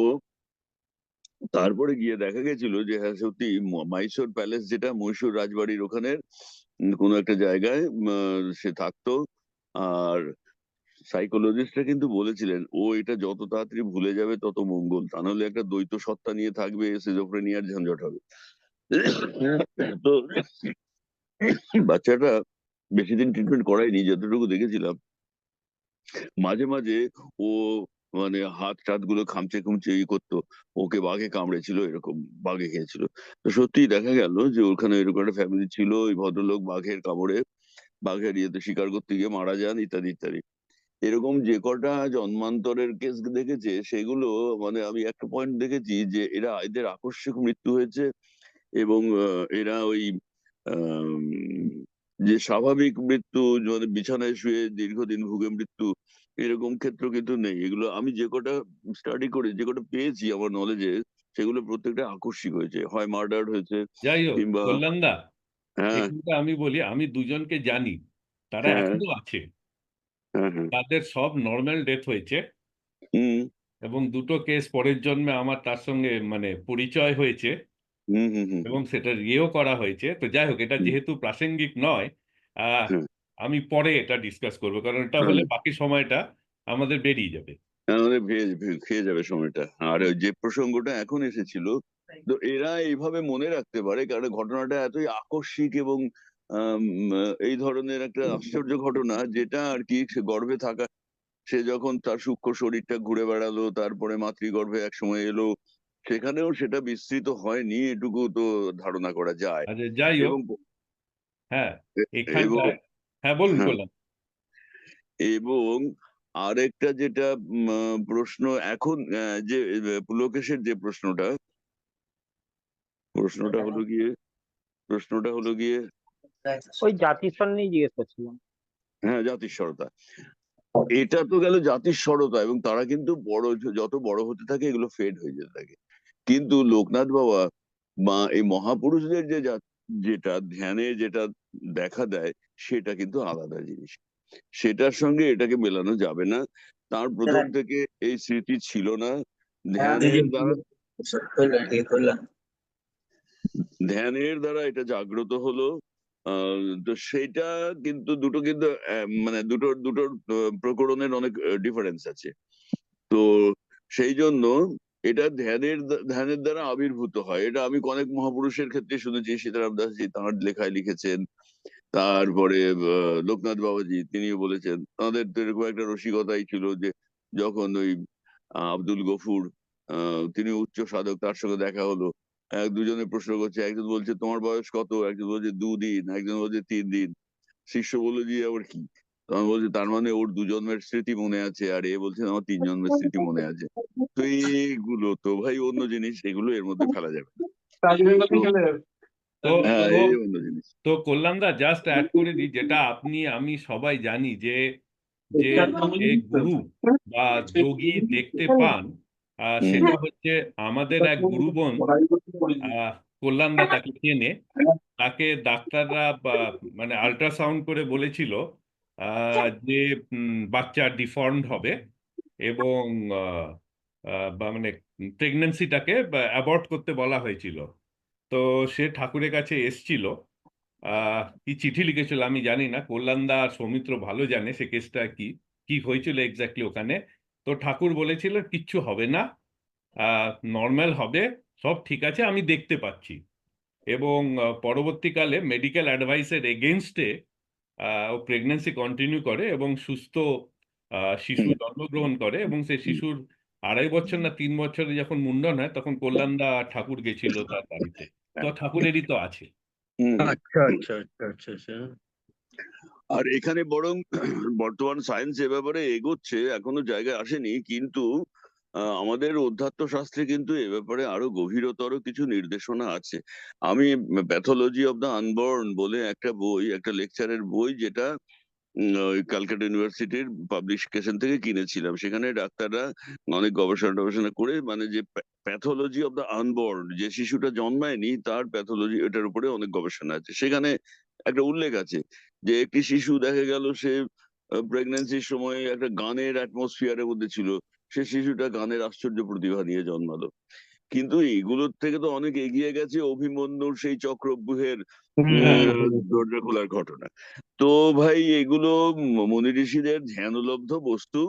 তারপরে গিয়ে দেখা গেছিল যে হ্যাঁ সত্যি মাইসোর প্যালেস, যেটা মহীশূর রাজবাড়ির ওখানে কোনো একটা জায়গায় সে থাকতো। আর সাইকোলজিস্টরা কিন্তু বলেছিলেন ও এটা যত তাড়াতাড়ি ভুলে যাবে তত মঙ্গল, তা নাহলে একটা দ্বৈত সত্তা নিয়ে থাকবে, সিজোফ্রেনিয়ার ঝঞ্ঝট হবে। তো বাচ্চাটা বেশি দিন ট্রিটমেন্ট করায়নি, যতটুকু দেখেছিলাম মাঝে মাঝে ও মানে হাত টাত গুলো খামচে খুমচে ই করতো, ওকে বাঘে কামড়েছিল এরকম, বাঘে খেয়েছিল। তো সত্যি দেখা গেল যে ওখানে এরকম একটা ফ্যামিলি ছিল, ওই ভদ্রলোক বাঘের কামড়ে, বাঘের ইয়েতে শিকার করতে গিয়ে মারা যান, ইত্যাদি ইত্যাদি। এরকম যে কটা জন্মান্তরের কেস দেখেছে সেগুলো, মানে আমি একটা পয়েন্ট দেখেছি যে এরা, এদের আকস্মিক মৃত্যু হয়েছে, এবং এরা ওই আম, যে স্বাভাবিক মৃত্যু, মানে বিছানায় শুয়ে দীর্ঘদিন ভুগে মৃত্যু, এরকম ক্ষেত্র কিন্তু নেই। এগুলো আমি যে কটা স্টাডি করে যে কটা পেয়েছি আমার নলেজে, সেগুলো প্রত্যেকটা আকস্মিক হয়েছে, হয় মার্ডার হয়েছে যাই হোক কিংবা, কল্যাণদা, হ্যাঁ, এখানটা আমি বলি, আমি দুজনকে জানি, তারা হ্যাঁ এখনো আছে। হ্যাঁ হ্যাঁ তাদের সব নর্মাল ডেথ হয়েছে হুম এবং দুটো কেস পরের জন্মে আমার তার সঙ্গে মানে পরিচয় হয়েছে হুম হুম হুম এবং সেটা ইয়েও করা হয়েছে। তো যাই হোক, এটা হুম, যেহেতু প্রাসঙ্গিক নয়, আহ হ্যাঁ আমি পরে এটা ডিসকাস করবো, কারণ এটা হুম। হলে বাকি সময়টা আমাদের বেরিয়ে যাবে। আমাদের খেয়ে যাবে সময়টা। আর ওই যে প্রসঙ্গটা এখন এসেছিল, তো এরা এইভাবে মনে রাখতে পারে কারণ ঘটনাটা এতই আকস্মিক এবং আম, এই ধরনের একটা আশ্চর্য ঘটনা, যেটা আর কি সে গর্ভে থাকা, সে যখন তার সূক্ষ্ম শরীরটা ঘুরে বেড়ালো, তারপরে মাতৃগর্ভে এক সময় এলো, সেখানেও সেটা বিস্তৃত হয়নি, এটুকু তো ধারণা করা যায়। আচ্ছা, যাই হোক। এবং হ্যাঁ, এবং এখানটায়, হ্যাঁ বলুন, হ্যাঁ করলাম। এবং আরেকটা যেটা প্রশ্ন এখন যে পুলকেশের যে প্রশ্নটা হলো গিয়ে প্রশ্নটা হলো গিয়ে ওই জাতিস্বর নিয়ে জিজ্ঞেস করছিলাম। হ্যাঁ, জাতিস্বরতা। এটা তো গেল জাতিস্বরতা, এবং তারা কিন্তু যত বড় হতে থাকে এগুলো ফেড হয়ে যেতে থাকে। কিন্তু লোকনাথ বাবা বা এই মহাপুরুষদের যেটা ধ্যানে যেটা দেখা দেয়, সেটা কিন্তু আলাদা জিনিস। সেটার সঙ্গে এটাকে মেলানো যাবে না। তার প্রথম থেকে এই স্মৃতি ছিল না। ধ্যানের দ্বারা এটা জাগ্রত হলো। তো সেইটা কিন্তু দুটো কিন্তু মানে দুটোর প্রকরণের অনেক ডিফারেন্স আছে। তো সেই জন্য এটা ধ্যানের দ্বারা আবির্ভূত হয়। এটা আমি অনেক মহাপুরুষের ক্ষেত্রে শুনেছি। সীতারাম দাসজি তাঁর লেখায় লিখেছেন, তারপরে লোকনাথ বাবাজি তিনিও বলেছেন। তাদের তো এরকম একটা রসিকতাই ছিল যে যখন ওই আব্দুল গফুর, তিনি উচ্চ সাধক, তার সঙ্গে দেখা হলো, দুজনে প্রশ্ন করছে, একজন বলছে তোমার বয়স কত, একজন বলছে 2 দিন, একজন বলছে 3 দিন। শিষ্য বললো যে আবার কি? তখন বলছে তার মানে ওর 2 জন্মের স্মৃতি মনে আছে, আর এ বলছে আমার 3 জন্মের স্মৃতি মনে আছে। তো এইগুলো তো ভাই অন্য জিনিস, এগুলো এর মধ্যে ফেলা যাবে না। তো তো হ্যাঁ, তো এই যে অন্য জিনিস। তো কল্যাণদা, জাস্ট অ্যাড করে দিই, যেটা আপনি আমি সবাই জানি যে যে যে গুরু বা যোগী দেখতে পান, হুম সেটা হচ্ছে আমাদের এক গুরুবন। কল্যাণদা তাকে চেনে। তাকে ডাক্তাররা মানে আল্ট্রাসাউন্ড করে বলেছিল যে বাচ্চা ডিফর্মড হবে এবং বা মানে প্রেগনেন্সিটাকে অ্যাবর্ট করতে বলা হয়েছিল। তো সে ঠাকুরের কাছে এসছিল, কি চিঠি লিখেছিল আমি জানি না, কল্যাণদা আর সৌমিত্র ভালো জানে সে কেসটা কি কি হয়েছিল এক্স্যাক্টলি ওখানে। তো ঠাকুর বলেছিল কিচ্ছু হবে না, নর্মাল হবে, সব ঠিক আছে, আমি দেখতে পাচ্ছি। এবং পরবর্তীকালে মেডিকেল অ্যাডভাইসের এগেনস্টে ও প্রেগন্যান্সি কন্টিনিউ করে এবং সুস্থ শিশু জন্মগ্রহণ করে, এবং সেই শিশুর 2.5 বছর না 3 বছরে যখন মুন্ডন হয়, তখন কল্যাণদা ঠাকুর গেছিল তার বাড়িতে। তো ঠাকুরেরই তো আছে। হুম আচ্ছা আচ্ছা আচ্ছা আচ্ছা আচ্ছা। আর এখানে বরং বর্তমান সায়েন্স এ ব্যাপারে এগোচ্ছে, এখনো জায়গায় আসেনি, কিন্তু আমাদের অধ্যাত্ম শাস্ত্রে কিন্তু এ ব্যাপারে আরো গভীরতর কিছু নির্দেশনা আছে। আমি প্যাথোলজি অফ দ্য আনবর্ন বলে একটা বই, একটা লেকচারের বই, যেটা ওই ক্যালকাটা ইউনিভার্সিটির পাবলিকেশন থেকে কিনেছিলাম। সেখানে ডাক্তাররা অনেক গবেষণা টবেষণা করে, মানে যে প্যাথোলজি অফ দ্য আনবর্ন, যে শিশুটা জন্মায়নি তার প্যাথোলজি, এটার উপরে অনেক গবেষণা আছে। সেখানে একটা উল্লেখ আছে যে একটি শিশু দেখা গেল সে প্রেগন্যান্সির সময় একটা গানের অ্যাটমসফিয়ারের মধ্যে ছিল, সে শিশুটা গানের আশ্চর্য প্রতিভা নিয়ে জন্মালো। কিন্তু এগুলোর থেকে তো অনেক এগিয়ে গেছে অভিমন্যুর সেই চক্রব্যূহের দরজা খোলার ঘটনা। তো ভাই এগুলো মুনি ঋষিদের ধ্যানলব্ধ বস্তু।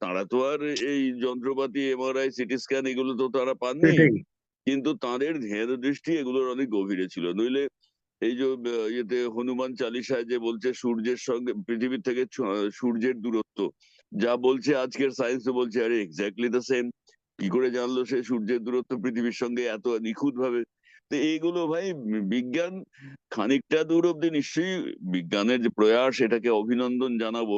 তারা তো আর এই যন্ত্রপাতি, এমআরআই, সিটি স্ক্যান এগুলো তো তারা পাননি, সেটাই। কিন্তু তাদের ধ্যান দৃষ্টি এগুলোর অনেক গভীরে ছিল। নইলে এই যে ইয়েতে হনুমান চালিসায় যে বলছে সূর্যের সঙ্গে পৃথিবীর থেকে সূর্যের দূরত্ব, যা বলছে আজকের সায়েন্স বলছে আরে এক্স্যাক্টলি দ্য সেম। কি করে জানলো সে সূর্যের দূরত্ব পৃথিবীর সঙ্গে এত নিখুঁত ভাবে? তো এইগুলো ভাই বিজ্ঞান খানিকটা দূর অব্দি নিশ্চয়ই বিজ্ঞানের যে প্রয়াস, এটাকে অভিনন্দন জানাবো,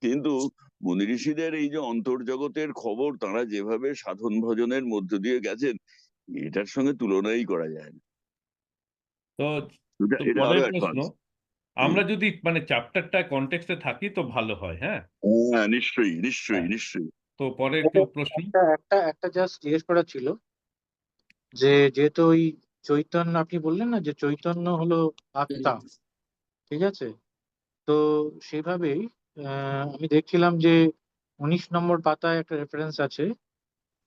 কিন্তু মুনি ঋষিদের এই যে অন্তর্জগতের খবর তারা যেভাবে সাধন ভজনের মধ্য দিয়ে গেছেন, এটার সঙ্গে তুলনাই করা যায় না। তো এটা তো এটা আরো পরের প্রশ্ন, অ্যাডভান্স। আমরা যদি মানে চ্যাপ্টারটা কনটেক্সটে থাকি তো ভালো হয়। হ্যাঁ, হ্যাঁ, নিশ্চয়ই নিশ্চয়ই হ্যাঁ। নিশ্চয়ই। তো পরের কেউ প্রশ্ন? একটা একটা একটা জাস্ট জিজ্ঞেস করা ছিল যে যেহেতু ওই চৈতন্য আপনি বললেন না যে চৈতন্য হলো আত্মা, ঠিক আছে, তো সেইভাবেই আমি দেখছিলাম যে 19 নম্বর পাতায় একটা রেফারেন্স আছে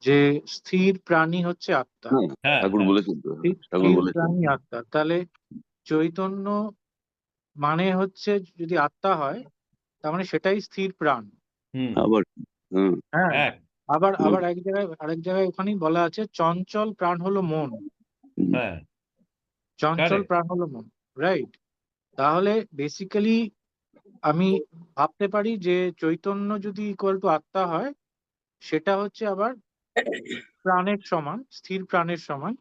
যে স্থির প্রাণী হচ্ছে আত্মা। হ্যাঁ, হ্যাঁ ঠাকুর হ্যাঁ বলেছেন তো, ঠাকুর স্থির বলেছেন। প্রাণী আত্মা, তাহলে চৈতন্য মানে হচ্ছে যদি আত্মা হয় তার মানে সেটাই স্থির প্রাণ। হুম আবার হুম হ্যাঁ, এক আবার হুম, আবার আরেক জায়গায় ওখানেই বলা আছে চঞ্চল প্রাণ হলো মন। হুম। হ্যাঁ চঞ্চল কারেক্ট প্রাণ হলো মন, রাইট? তাহলে বেসিক্যালি আমি ভাবতে পারি যে চৈতন্য যদি ইকুয়াল টু আত্মা হয়, সেটা হচ্ছে আবার প্রাণের সমান, স্থির প্রাণের সমান।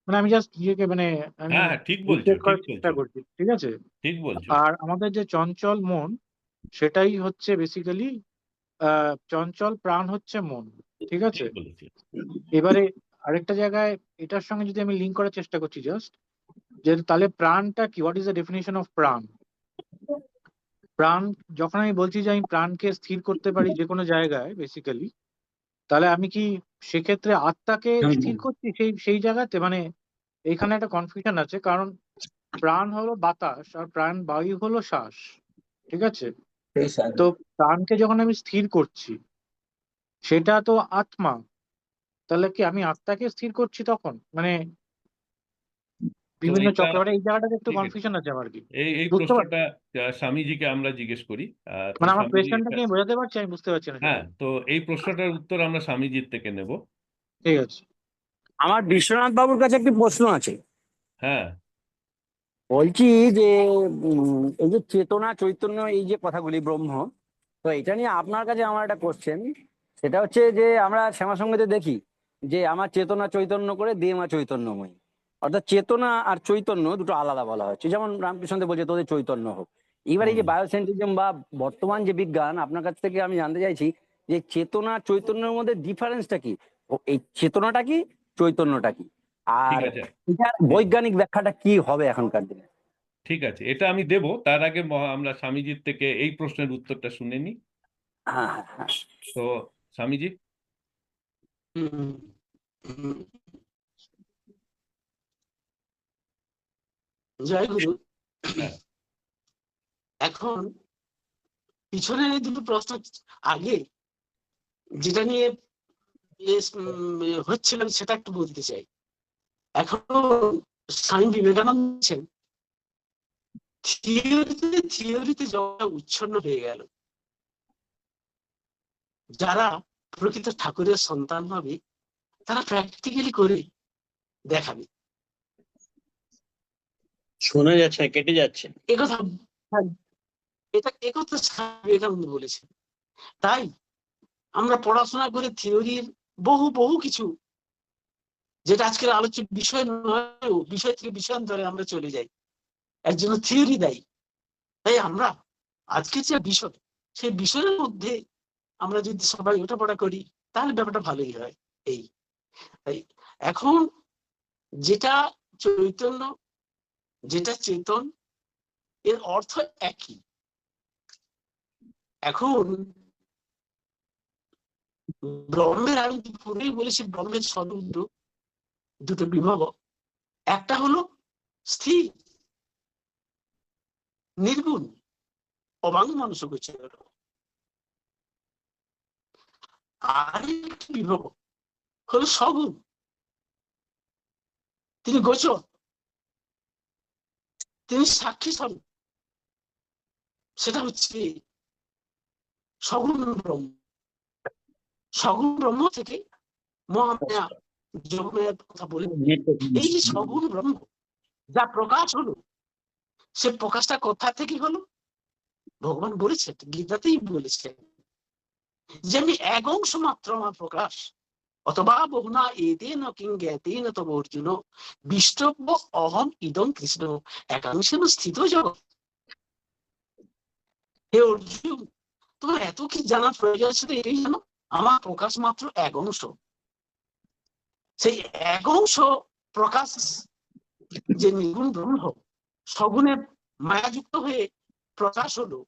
মানে আমি জাস্ট ইয়েকে মানে আমি হ্যাঁ হ্যাঁ ঠিক বলছো রিপ্লেস ঠিক করার চেষ্টা বলছো করছি, ঠিক আছে? ঠিক বলছো আর আমাদের যে চঞ্চল মন, সেটাই হচ্ছে বেসিক্যালি চঞ্চল প্রাণ হচ্ছে মন, ঠিক আছে? ঠিক বলেছো এবারে আরেকটা জায়গায় এটার সঙ্গে যদি আমি লিঙ্ক করার চেষ্টা করছি জাস্ট, যে তাহলে প্রাণটা কি, what is the definition of প্রাণ? প্রাণ, যখন আমি বলছি যে আমি প্রাণকে স্থির করতে পারি যে কোনো জায়গায় বেসিক্যালি, তাহলে আমি কি সেক্ষেত্রে আত্মাকে স্থির করছি সেই সেই জায়গাতে? মানে এইখানে একটা কনফিউশন আছে, কারণ প্রাণ হলো বাতাস আর প্রাণ বায়ু হলো শ্বাস, ঠিক আছে? তো প্রাণকে যখন আমি স্থির করছি সেটা তো আত্মা, তাহলে কি আমি আত্মাকে স্থির করছি তখন? মানে তো বিভিন্ন এটা চক্রাবলী, এই জায়গাটাতে একটু ঠিক আছে কনফিউশন আছে আমার কি, এই বুঝতে পারছি? প্রশ্নটা স্বামীজিকে আমরা জিজ্ঞেস করি তো মানে আমার স্বামীজি কোয়েশ্চেনটা কি আমি বোঝাতে পারছি? আমি বুঝতে পারছি না হ্যাঁ সেটাই। তো এই প্রশ্নটার উত্তর আমরা স্বামীজির থেকে নেব ঠিক আছে। আমার বিশ্বনাথ বাবুর কাছে একটি প্রশ্ন আছে। হ্যাঁ বলছি যে এই যে চেতনা চৈতন্য এই যে কথাগুলি ব্রহ্ম, তো এটা নিয়ে আপনার কাছে আমার একটা কোশ্চেন। সেটা হচ্ছে যে আমরা শ্যামা সঙ্গীতে দেখি যে আমার চেতনা চৈতন্য করে দিয়ে মা চৈতন্যময়ী, অর্থাৎ চেতনা আর চৈতন্য দুটো আলাদা বলা হচ্ছে। যেমন রামকৃষ্ণদেব বলছে তোদের চৈতন্য হোক। এবার এই হুম যে বায়োসেন্টিজম বা বর্তমান যে বিজ্ঞান, আপনার কাছ থেকে আমি জানতে চাইছি যে চেতনা চৈতন্যের মধ্যে ডিফারেন্সটা কি, এই চেতনাটা কি, চৈতন্যটা কি, ঠিক আর আছে এটার হুম বৈজ্ঞানিক ব্যাখ্যাটা কি হবে এখনকার দিনে? ঠিক আছে এটা আমি দেব তার আগে আমরা স্বামীজির থেকে এই প্রশ্নের উত্তরটা শুনে নিই হ্যাঁ হ্যাঁ হ্যাঁ। তো স্বামীজি হুম, হুম। জয় গুরু। হ্যাঁ এখন পিছনের এই দুটো প্রশ্ন আগে যেটা নিয়ে হচ্ছিল সেটা একটু বলতে চাই। এখন স্বামী বিবেকানন্দ বলছেন থিওরিতে জগৎটা উচ্ছন্ন হয়ে গেল, যারা প্রকৃত ঠাকুরের সন্তান হবে তারা প্র্যাকটিক্যালি করে দেখাবে। শোনা যাচ্ছে না, কেটে যাচ্ছে। একথা একথা স্বামী বিবেকানন্দ বলেছেন। তাই আমরা পড়াশোনা করে থিওরির বহু বহু কিছু, যেটা আজকের আলোচ্য বিষয় নয়, বিষয় থেকে বিষয়ান্তরে আমরা চলে যাই, একজন থিওরি দেয়। তাই আমরা আজকে যে বিষয়, সেই বিষয়ের মধ্যে আমরা যদি সবাই ওঠাপড়া করি তাহলে ব্যাপারটা ভালোই হয়। এই তাই এখন যেটা চৈতন্য, যেটা চেতন, এর অর্থ একই। এখন ব্রহ্মের, আমি পূর্বেই বলেছি, ব্রহ্মের সদুদ্র দুটো বিভাগ। একটা হলো স্থির নির্গুণ অবাঙ্গ মানুষ গোচর, আরেকটি বিভাগ হলো সগুণ, তিনি গোচর, তিনি সাক্ষী স্বরূপ, সেটা হচ্ছে সগুণ ব্রহ্ম। সগুণ ব্রহ্ম থেকে মহামায়া যোগমায়ার কথা বলে, এই যে সগুণ ব্রহ্ম যা প্রকাশ হলো, সে প্রকাশটা কোথা থেকে হলো? ভগবান বলেছেন, গীতাতেই বলেছেন যে আমি এক অংশ মাত্র আমার প্রকাশ, অথবা বহুনা এতেন কিং জ্ঞাতেন তব অর্জুন বিষ্টব্য অহম ইদং কৃষ্ণ একাংশেন স্থিত জগৎ। হে অর্জুন, তোমার এত কি জানার প্রয়োজন আছে? এটাই জানো, আমার প্রকাশ মাত্র এক অংশ। সেই এক অংশ প্রকাশ যে নির্গুণ ব্রহ্ম সগুণে মায়াযুক্ত হয়ে প্রকাশ হলো,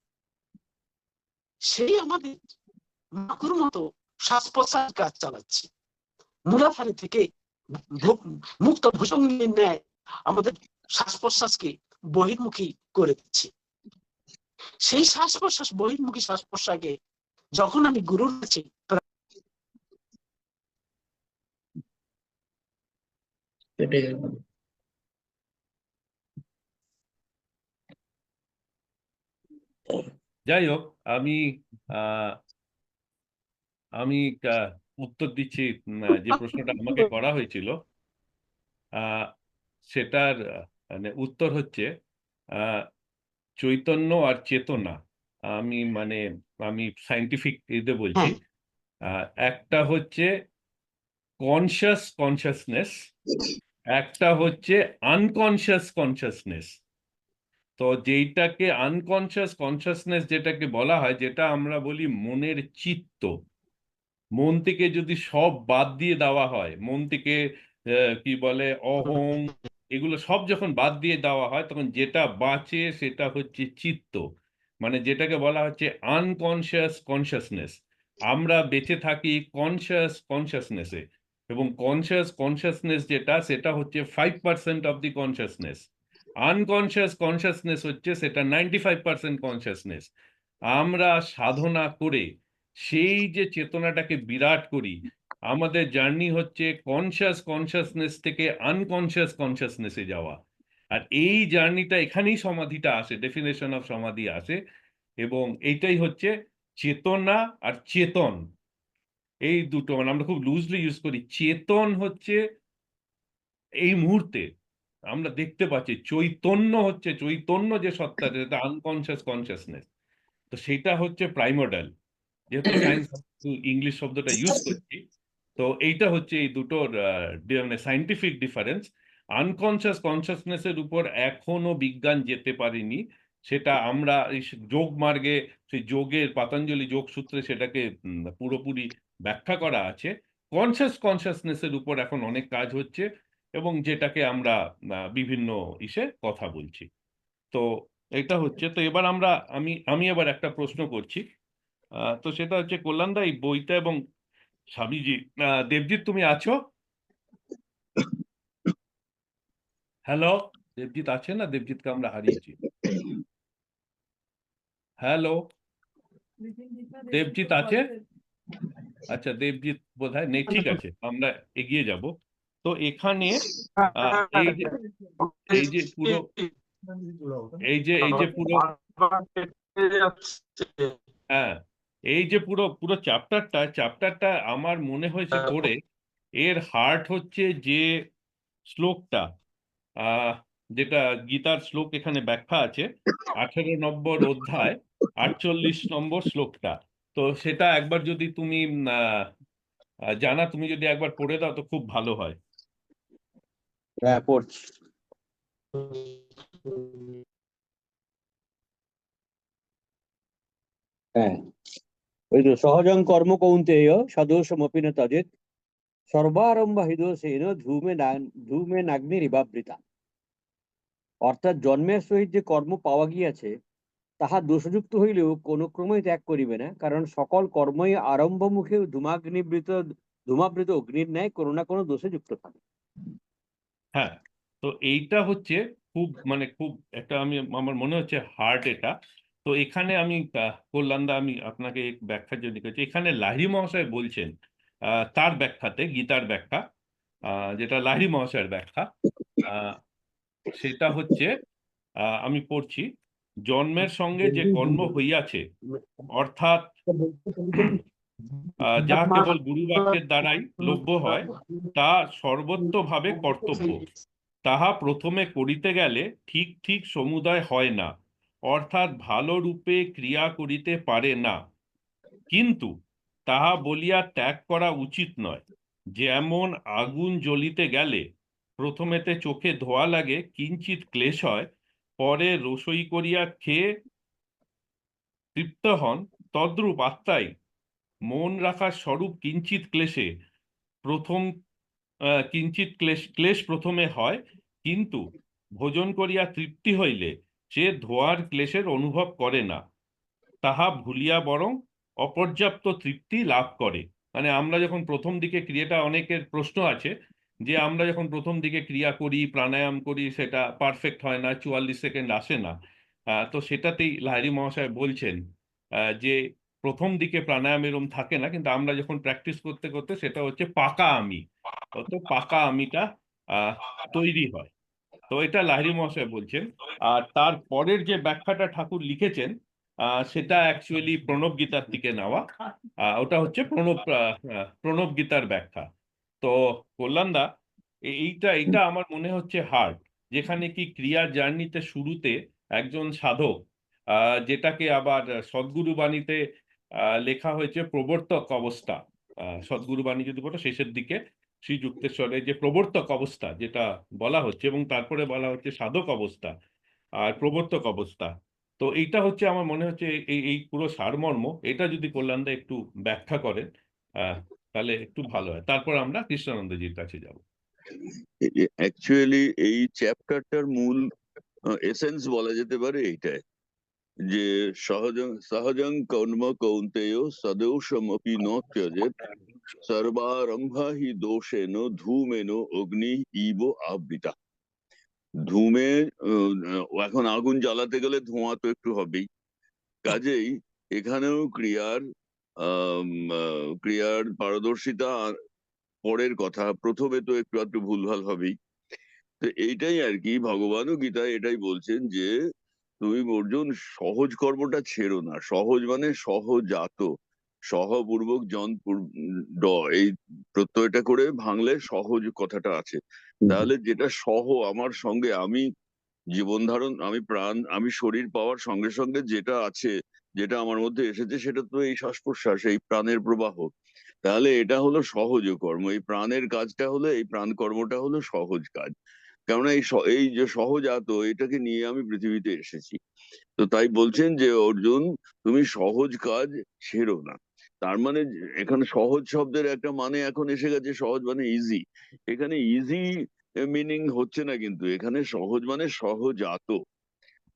সেই আমাদের মাকুর মতো শ্বাস প্রশ্বাস কাজ চালাচ্ছে, মূলাধারে থেকে মুক্ত ভুজঙ্গের ন্যায় আমাদের শ্বাস প্রশ্বাসকে বহির্মুখী করে দিচ্ছে। সেই শ্বাস প্রশ্বাস, বহির্মুখী শ্বাস প্রশ্বাসকে যখন আমি গুরুর কাছে যাই হোক, আমি আহ, আমি উত্তর দিচ্ছি। যে প্রশ্নটা আমাকে করা হয়েছিল আহ, সেটার মানে উত্তর হচ্ছে আহ, চৈতন্য আর চেতনা। আমি মানে আমি সাইন্টিফিক এতে বলছি। হ্যাঁ একটা হচ্ছে কনসিয়াস কনসিয়াসনেস, একটা হচ্ছে আনকনসিয়াস কনসিয়াসনেস। তো যেইটাকে আনকনসিয়াস কনসিয়াসনেস যেটাকে বলা হয়, যেটা আমরা বলি মনের চিত্ত, মন থেকে যদি সব বাদ দিয়ে দেওয়া হয়, মন থেকে কি বলে অহং, এগুলো সব যখন বাদ দিয়ে দেওয়া হয়, তখন যেটা বাঁচে সেটা হচ্ছে চিত্ত, মানে যেটাকে বলা হচ্ছে আনকনসিয়াস কনসিয়াসনেস। আমরা বেঁচে থাকি কনসিয়াস কনসিয়াসনেসে, এবং কনসিয়াস কনসিয়াসনেস যেটা, সেটা হচ্ছে 5% of the consciousness. Unconscious consciousness হচ্ছে সেটা 95% কনসিয়াসনেস। আমরা সাধনা করে সেই যে চেতনাটাকে বিরাট করি, আমাদের জার্নি হচ্ছে কনসিয়াস কনসিয়াসনেস থেকে আনকনসিয়াস কনসিয়াসনেসে যাওয়া। আর এই জার্নিটা, এখানেই সমাধিটা আসে, ডেফিনেশন অফ সমাধি আসে। এবং এইটাই হচ্ছে চেতনা আর চেতন, এই দুটো মানে আমরা খুব লুজলি ইউজ করি। চেতন হচ্ছে এই মুহূর্তে আমরা দেখতে পাচ্ছি, চৈতন্য হচ্ছে চৈতন্য যে সত্তা, যেটা আনকনসিয়াস কনসিয়াসনেস। তো সেটা হচ্ছে প্রাইমোডাল। যেহেতু সায়েন্স ইংলিশ শব্দটা ইউজ করছি, তো এইটা হচ্ছে এই দুটোর মানে সাইন্টিফিক ডিফারেন্স। আনকনসিয়াস কনসিয়াসনেসের উপর এখনো বিজ্ঞান যেতে পারেনি। সেটা আমরা এই যোগ মার্গে, সেই যোগের পতঞ্জলি যোগ সূত্রে সেটাকে পুরোপুরি ব্যাখ্যা করা আছে। কনসিয়াস কনসিয়াসনেসের উপর এখন অনেক কাজ হচ্ছে, এবং যেটাকে আমরা বিভিন্ন ইসে কথা বলছি। তো এটা হচ্ছে, তো এবার আমরা আমি আমি এবার একটা প্রশ্ন করছি। তো সেটা হচ্ছে, কল্যাণদা, এই বইটা এবং স্বামীজি, দেবজিৎ তুমি আছো? হ্যালো, দেবজিৎ আছে না? দেবজিৎকে আমরা হারিয়েছি। হ্যালো, দেবজিৎ আছে? আচ্ছা, দেবজিৎ বোধহয় নেই। ঠিক আছে, আমরা এগিয়ে যাব। তো এখানে এই যে এই যে পুরো এই যে পুরো হ্যাঁ, এই যে পুরো পুরো চ্যাপ্টারটা আমার মনে হয়েছে পড়ে, এর হার্ট হচ্ছে যে শ্লোকটা, আহ যেটা গীতার শ্লোক এখানে ব্যাখ্যা আছে, 18 নম্বর অধ্যায় 48 নম্বর শ্লোকটা। তো সেটা একবার যদি তুমি জানা, তুমি যদি একবার পড়ে দাও তো খুব ভালো হয়। হ্যাঁ, পড়ছি। হ্যাঁ, ওই তো সহজং কর্ম কৌন্তেয় সদোষমপি ন তজেৎ সর্বারম্ভ হৃদোষেন ধূমে নাগ্নিরিবাবৃতা। অর্থাৎ জন্মের সহিত যে কর্ম পাওয়া গিয়াছে, তাহা দোষযুক্ত হইলেও কোন ক্রমেই ত্যাগ করিবে না, কারণ সকল কর্মই আরম্ভ মুখে ধূমাবৃত অগ্নির ন্যায় কোনো না কোনো দোষে যুক্ত থাকে। হ্যাঁ, তো এইটা হচ্ছে খুব মানে খুব একটা, আমার মনে হচ্ছে হার্ড এটা। তো এখানে আমি কল্যাণদা, আমি আপনাকে এক ব্যাখ্যার জন্য করছি। এখানে লাহিড়ী মহাশয় বলছেন তার ব্যাখ্যাতে, গীতার ব্যাখ্যা, যেটা লাহিড়ী মহাশয়ের ব্যাখ্যা, আহ, সেটা হচ্ছে, আমি পড়ছি, জন্মের সঙ্গে যে কর্ম হইয়াছে, অর্থাৎ যাহা কেবল গুরুবাক্যের দ্বারাই লভ্য হয়, তা সর্বত্রভাবে কর্তব্য। তাহা প্রথমে করিতে গেলে ঠিক ঠিক সমুদয় হয় না, অর্থাৎ ভালো রূপে ক্রিয়া করিতে পারে না। কিন্তু তাহা বলিয়া ত্যাগ করা উচিত নয়। যেমন আগুন জ্বলিতে গেলে প্রথমেতে চোখে ধোঁয়া লাগে, কিঞ্চিত ক্লেশ হয়, পরে রসই করিয়া খেয়ে তৃপ্ত হন, তদ্রূপ আত্মাই মন রাখার স্বরূপ কিঞ্চিত ক্লেশে প্রথম কিঞ্চিত ক্লেশ ক্লেশ প্রথমে হয়, কিন্তু ভোজন করিয়া তৃপ্তি হইলে সে ধোঁয়ার ক্লেশের অনুভব করে না, তাহা ভুলিয়া বরং অপর্যাপ্ত তৃপ্তি লাভ করে। মানে আমরা যখন প্রথম দিকে ক্রিয়াটা, অনেকের প্রশ্ন আছে যে আমরা যখন প্রথম দিকে ক্রিয়া করি, প্রাণায়াম করি, সেটা পারফেক্ট হয় না, 44 সেকেন্ড আসে না। তো সেটাতেই লাহিড়ী মহাশয় বলছেন যে প্রথম দিকে প্রাণায়াম এরম থাকে না, কিন্তু আমরা যখন প্র্যাকটিস করতে করতে সেটা হচ্ছে পাকা আমি, তো পাকা আমিটা আহ তৈরি হয়। তো এটা লাহিড়ী মহাশয় বলছেন। আর তার পরের যে ব্যাখ্যাটা ঠাকুর লিখেছেন সেটা অ্যাকচুয়ালি প্রণব গীতার থেকে নেওয়া। ওটা হচ্ছে প্রণব গীতার ব্যাখ্যা। তো কল্যাণদা, এইটা এটা আমার মনে হচ্ছে হার্ড, যেখানে কি ক্রিয়া জার্নিতে শুরুতে একজন সাধক, যেটাকে আবার সদ্গুরু বাণীতে লেখা হয়েছে প্রবর্তক অবস্থা। সদ্গুরু বাণী যদি বলো শেষের দিকে শ্রীযুক্তেশ্বরে যে প্রবর্তক অবস্থা যেটা বলা হচ্ছে, এবং তারপরে বলা হচ্ছে সাধক অবস্থা আর প্রবর্তক অবস্থা। তো এইটা হচ্ছে আমার মনে হচ্ছে এই এই পুরো সারমর্ম, এটা যদি কল্যাণদা একটু ব্যাখ্যা করেন তাহলে একটু ভালো হয়, তারপর আমরা কৃষ্ণানন্দজির কাছে যাব। অ্যাকচুয়ালি এই চ্যাপ্টারটার মূল এসেন্স বলা যেতে পারে এইটাই, যে সহজং সহজং কর্ম কৌন্তেয় সদোষমপি ন ত্যজেৎ সর্বারম্ভা হি দোষেন ধূমেন অগ্নি ইব আবৃতা। ধূমে এখন আগুন জ্বালাতে গেলে ধোঁয়া তো একটু হবেই, কাজেই এখানেও ক্রিয়ার পারদর্শিতা পরের কথা, প্রথমে তো একটু একটু ভুলভাল হবেই। তো এইটাই আর কি, ভগবানও গীতায় এটাই বলছেন যে তুমি অর্জুন সহজ কর্মটা ছেড়ো না। সহজ মানে সহজাত, সহপূর্বক ড এই প্রত্যয়টা করে ভাঙলে সহজ কথাটা আছে। তাহলে যেটা সহ আমার সঙ্গে, আমি জীবন ধারণ, আমি প্রাণ, আমি শরীর পাওয়ার সঙ্গে সঙ্গে যেটা আছে, যেটা আমার মধ্যে এসেছে, সেটা তো এই শ্বাস প্রশ্বাস, এই প্রাণের প্রবাহ। তাহলে এটা হলো সহজ কর্ম, এই প্রাণের কাজটা হলো, এই প্রাণ কর্মটা হলো সহজ কাজ। কেননা এই যে সহজাত, এটাকে নিয়ে আমি পৃথিবীতে এসেছি। তো তাই বলছেন যে অর্জুন তুমি সহজ কাজ ছেড়ো না। তার মানে এখানে সহজ শব্দের একটা মানে এখন এসে গেছে, সহজ মানে ইজি। এখানে ইজি মিনিং হচ্ছে না, কিন্তু এখানে সহজ মানে সহজাত।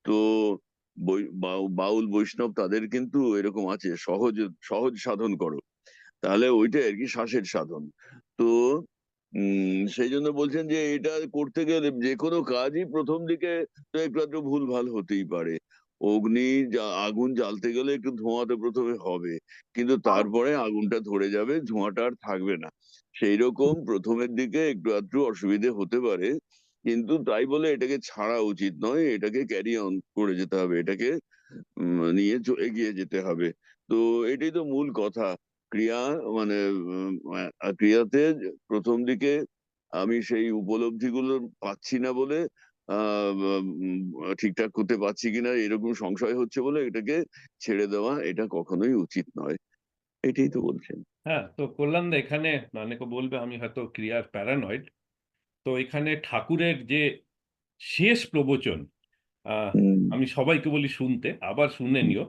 তো বাউল বৈষ্ণব তাদের কিন্তু এরকম আছে, সহজ সহজ সাধন করো, তাহলে ওইটাই আর কি শ্বাসের সাধন। তো সেই জন্য বলছেন যে এটা করতে গেলে যে কোনো কাজই প্রথম দিকে তো একটু একটু ভুল ভাল হতেই পারে। আগুন জ্বালতে গেলে একটু ধোঁয়া তো প্রথমে হবে, কিন্তু তারপরে আগুনটা ধরে যাবে, ধোঁয়াটা আর থাকবে না। সেই রকম প্রথমের দিকে একটু আধটু অসুবিধে হতে পারে, কিন্তু তাই বলে এটাকে ছাড়া উচিত নয়, এটাকে ক্যারি অন করে যেতে হবে, এটাকে নিয়ে এগিয়ে যেতে হবে। তো এটাই তো মূল কথা। ক্রিয়া মানে ক্রিয়াতে প্রথম দিকে আমি সেই উপলব্ধিগুলো পাচ্ছি না বলে, ঠিকঠাক করতে পারছি কিনা এরকম সংশয় হচ্ছে বলে এটাকে ছেড়ে দেওয়া, এটা কখনোই উচিত নয়। এটাই তো বলছেন। হ্যাঁ, তো কল্যাণদা এখানে অনেকে বলবে আমি হয়তো ক্রিয়ার প্যারানয়েড। তো এখানে ঠাকুরের যে শেষ প্রবচন, হুম আমি সবাইকে বলি শুনতে, আবার শুনে নিও।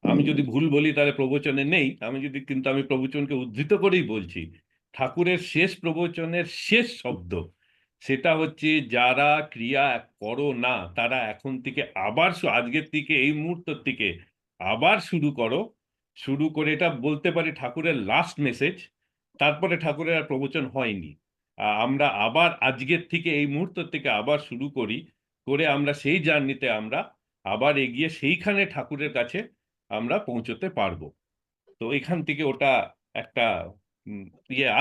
আমি হুম যদি ভুল বলি তাহলে প্রবচনে নেই, কিন্তু আমি প্রবচনকে উদ্ধৃত করেই বলছি। ঠাকুরের শেষ প্রবচনের শেষ শব্দ সেটা হচ্ছে, যারা ক্রিয়া করো না তারা এখন থেকে আবার আজকের থেকে এই মুহূর্ত থেকে আবার শুরু করো। শুরু করে, এটা বলতে পারি ঠাকুরের লাস্ট মেসেজ। তারপরে ঠাকুরের আর প্রবচন হয়নি। আমরা আবার আজকের থেকে এই মুহূর্ত থেকে আবার শুরু করি, করে আমরা সেই জার্নিতে আমরা আবার এগিয়ে সেইখানে ঠাকুরের কাছে আমরা পৌঁছতে পারবো। তো এখান থেকে ওটা একটা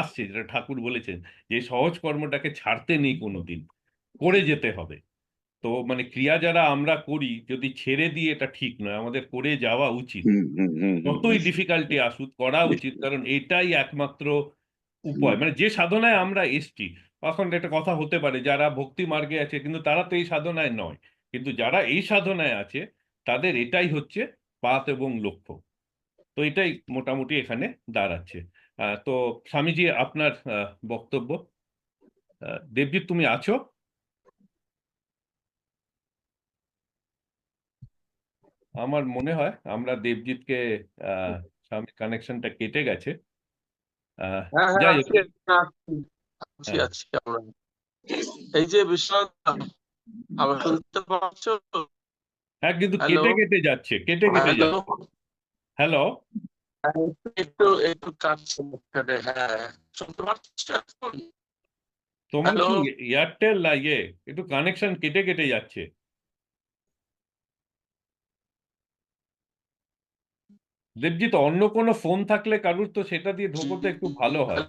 আসছে, যেটা ঠাকুর বলেছেন যে সহজ কর্মটাকে ছাড়তে নেই কোনোদিন, করে যেতে হবে। তো মানে ক্রিয়া যারা আমরা করি, যদি ছেড়ে দিয়ে, এটা ঠিক নয়, আমাদের করে যাওয়া উচিত। হুম হুম হুম হুম যতই নিশ্চয়ই ডিফিকাল্টি আসুক করা উচিত, নিশ্চয়ই। কারণ এটাই একমাত্র হুম উপায়। মানে যে সাধনায় আমরা এসছি, এখন একটা কথা হতে পারে যারা ভক্তি মার্গে আছে কিন্তু তারা তো এই সাধনায় নয়, কিন্তু যারা এই সাধনায় আছে তাদের এটাই হচ্ছে পাথ এবং লক্ষ্য। তো এটাই মোটামুটি এখানে দাঁড়াচ্ছে। তো স্বামীজি, আপনার বক্তব্য। দেবজিৎ, তুমি আছো? আমার মনে হয় আমরা দেবজিৎকে, স্বামী কানেকশনটা কেটে গেছে। হ্যাঁ হ্যাঁ, যাই হোক। আছি আছি আছি হ্যাঁ, আছি আমরা। এই যে বিশ্বনাথ, আমার শুনতে পাচ্ছ? হ্যাঁ, কিন্তু হ্যালো কেটে কেটে যাচ্ছে, কেটে কেটে হ্যালো, যাচ্ছে। হ্যালো, একটু একটু কাটছে মুখটা, হ্যাঁ শুনতে পাচ্ছ এখন? তোমার হ্যালো, কি এয়ারটেল না একটু কানেকশন কেটে কেটে যাচ্ছে। দেবজিৎ, অন্য কোনো ফোন থাকলে কারুর তো সেটা দিয়ে ঢোকো তো একটু ভালো হয়।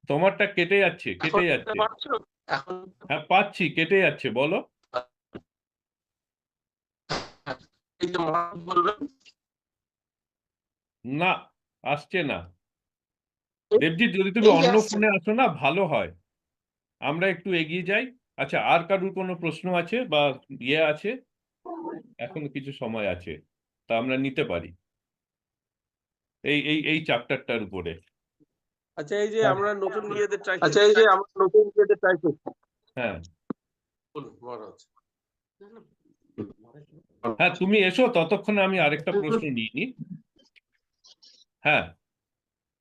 তোমারটা কেটে যাচ্ছে, এখন কেটে শুনতে যাচ্ছে। পাচ্ছো? এখন হ্যাঁ, পাচ্ছি, কেটে যাচ্ছে, বলো। এই যে মহারাজ বলবেন, না, আসছে না। দেবজিৎ, যদি তুমি এই যে অন্য আসছে। ফোনে আসো না, ভালো হয়। আমরা একটু এগিয়ে যাই। আচ্ছা, আর কারুর কোনো প্রশ্ন আছে বা ইয়ে আছে? এখনো কিছু সময় আছে, তা আমরা নিতে পারি এই চ্যাপ্টারটার উপরে। আচ্ছা, এই যে আমরা নতুন ইয়েতে ট্রাই আচ্ছা, এই যে আমরা নতুন যেতে ট্রাই করছি, হ্যাঁ করুন মহারাজ। হ্যাঁ, তুমি এসো, ততক্ষণে আমি আরেকটা প্রশ্ন নিয়ে নিই। হ্যাঁ,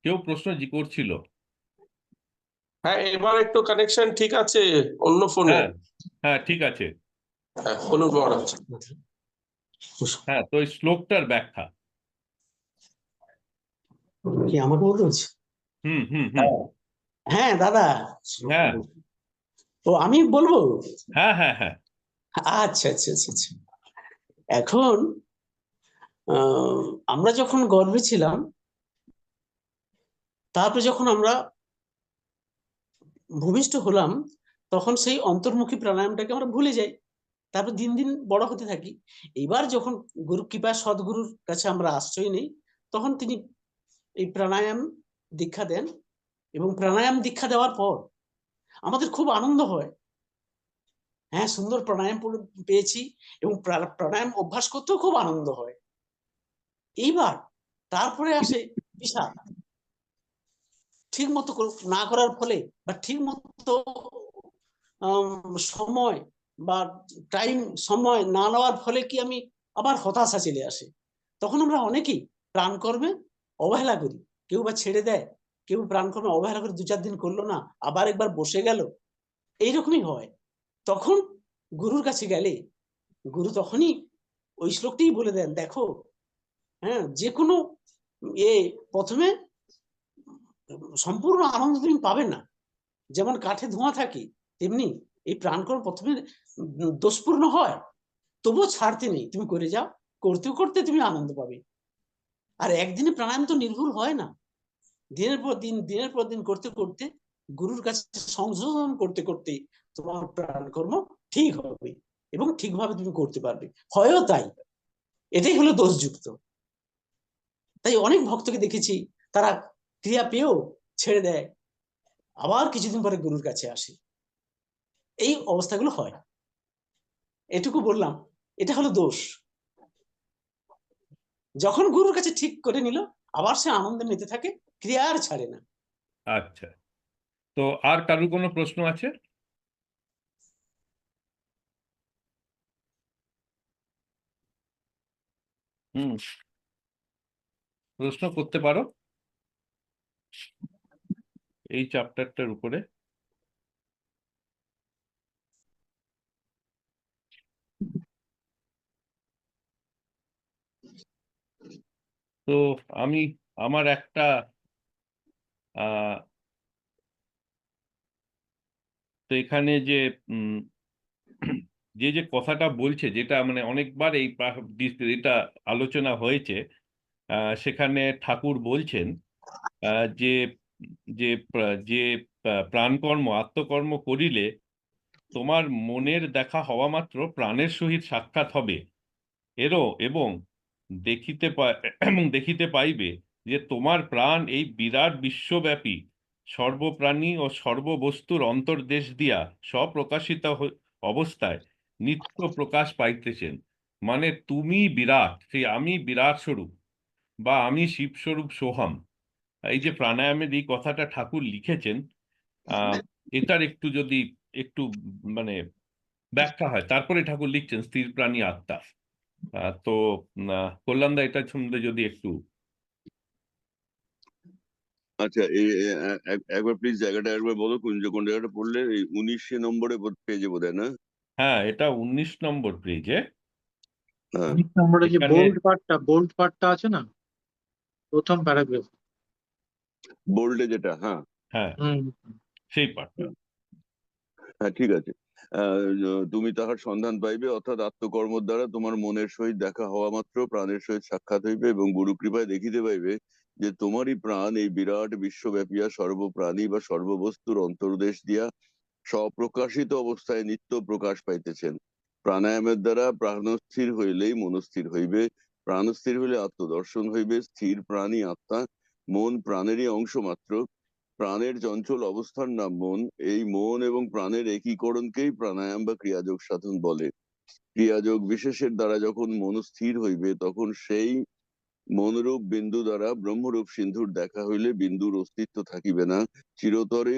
কেউ প্রশ্ন করছিল। হ্যাঁ, এবার একটু কানেকশন ঠিক আছে অন্য ফোনে। হ্যাঁ হ্যাঁ, ঠিক আছে। হ্যাঁ, বলুন মহারাজ। হ্যাঁ, তো এই শ্লোকটার ব্যাখ্যা। কি আমাকে বলতে হচ্ছে? হুম হুম হুম। হ্যাঁ দাদা, হ্যাঁ ও আমি বলবো। হ্যাঁ হ্যাঁ হ্যাঁ। আচ্ছা আচ্ছা আচ্ছা আচ্ছা। এখন আমরা যখন গর্ভে ছিলাম, তারপরে যখন আমরা ভূমিষ্ঠ হলাম, তখন সেই অন্তর্মুখী প্রাণায়ামটাকে আমরা ভুলে যাই। তারপর দিন দিন বড় হতে থাকি। এবার যখন গুরু কৃপা সদ্গুরুর কাছে আমরা আশ্রয় নিই, তখন তিনি এই প্রাণায়াম দীক্ষা দেন। এবং প্রাণায়াম দীক্ষা দেওয়ার পর আমাদের খুব আনন্দ হয়। হ্যাঁ, সুন্দর প্রাণায়াম পেয়েছি এবং প্রাণায়াম অভ্যাস করতেও খুব আনন্দ হয়। এইবার তারপরে আসে বিষাদ। ঠিক মতো না করার ফলে বা ঠিক মতো সময় বা সময় না নেওয়ার ফলে কি আমি আবার হতাশা চলে আসে। তখন আমরা অনেকেই প্রাণকর্মে অবহেলা করি। কেউ বা ছেড়ে দেয়, কেউ প্রাণকর্মে অবহেলা করে 2-4 দিন করলো না, আবার একবার বসে গেল। এইরকমই হয়। তখন গুরুর কাছে গেলে গুরু তখনই ওই শ্লোকটিই বলে দেন, দেখো, হ্যাঁ, যে কোনো প্রথমে সম্পূর্ণ আনন্দ তুমি পাবে না। যেমন কাঠে ধোঁয়া থাকে, তেমনি এই প্রাণকর্ম প্রথমে দোষপূর্ণ হয়, তবুও ছাড়তে নেই, তুমি করে যাও। করতে করতে তুমি আনন্দ পাবে। আর একদিনে প্রাণায়াম তো নির্ভুল হয় না। দিনের পর দিন করতে করতে, গুরুর কাছে সংশোধন করতে করতে তোমার প্রাণকর্ম ঠিক হবে এবং ঠিকভাবে তুমি করতে পারবে। হয়ও তাই। এটাই হলো দোষযুক্ত। তাই অনেক ভক্তকে দেখেছি, তারা ক্রিয়া পেয়েও ছেড়ে দেয়, আবার কিছুদিন পরে গুরুর কাছে আসে। এই অবস্থাগুলো হয়। এটুকু বললাম, এটা হলো দোষ। যখন গুরুর কাছে ঠিক করে নিল, আবার সে আনন্দে মেতে থাকে, ক্রিয়া আর ছাড়ে না। আচ্ছা, তো আর কারুর কোনো প্রশ্ন আছে? হুম, প্রশ্ন করতে পারো এই চ্যাপ্টারটার উপরে। তো আমি আমার একটা তো এখানে যে উম, যে কথাটা বলছে, যেটা মানে অনেকবার এটা আলোচনা হয়েছে, সেখানে ঠাকুর বলছেন যে যে প্রাণকর্ম আত্মকর্ম করিলে তোমার মনের দেখা হওয়া মাত্র প্রাণের সহিত সাক্ষাৎ হবে এবং দেখিতে পাইবে যে তোমার প্রাণ এই বিরাট বিশ্বব্যাপী সর্বপ্রাণী ও সর্ববস্তুর অন্তর্দেশ দিয়া স্বপ্রকাশিত অবস্থায় নিত্য প্রকাশ পাইতেছেন। মানে তুমি বিরাট, সেই আমি বিরাট স্বরূপ বা আমি শিব স্বরূপ সোহাম। এই যে প্রাণায়ামের এই কথাটা ঠাকুর লিখেছেন, এটার একটু যদি একটু মানে ব্যাখ্যা হয়, তারপরে ঠাকুর লিখছেন স্থির প্রাণী আত্মা। তো কল্যাণদা, এটা সম্বন্ধে যদি একটু। আচ্ছা, একবার প্লিজ জায়গাটা একবার বলো, কোন জায়গাটা পড়লে? এই 19 নম্বরে পেজে বোধ হয়, না? হ্যাঁ, এটা 19 নম্বর পেজে। হ্যাঁ, 19 নম্বরে যে এখানে বোল্ড পার্টটা আছে না, প্রথম প্যারাগ্রাফ। বোল্ডে যেটা, হ্যাঁ। হ্যাঁ, হুম। সেই পার্টটা। হ্যাঁ, ঠিক আছে। তুমি তাহার সন্ধান পাইবে, অর্থাৎ আত্মকর্মের দ্বারা তোমার মনের সহিত দেখা হওয়া মাত্র প্রাণের সহিত সাক্ষাৎ হইবে, এবং গুরু কৃপায় দেখিতে পাইবে যে তোমারই প্রাণ এই বিরাট বিশ্বব্যাপিয়া সর্বপ্রাণী বা সর্ববস্তুর অন্তর্দেশ দিয়া স্বপ্রকাশিত অবস্থায় নিত্য প্রকাশ পাইতেছেন। প্রাণায়ামের দ্বারা প্রাণস্থির হইলেই মনস্থির হইবে, প্রাণস্থির হইলে আত্মদর্শন হইবে। স্থির প্রাণী আত্মা, মন প্রাণেরই অংশ মাত্র। প্রাণের চঞ্চল অবস্থার নাম মন। এই মন এবং প্রাণের একীকরণকেই প্রাণায়াম বা ক্রিয়াযোগ সাধন বলে। ক্রিয়াযোগ বিশেষের দ্বারা যখন মন স্থির হইবে, তখন সেই মনরূপ বিন্দু দ্বারা ব্রহ্মরূপ সিন্ধুর দেখা হইলে বিন্দুর অস্তিত্ব থাকিবে না, চিরতরে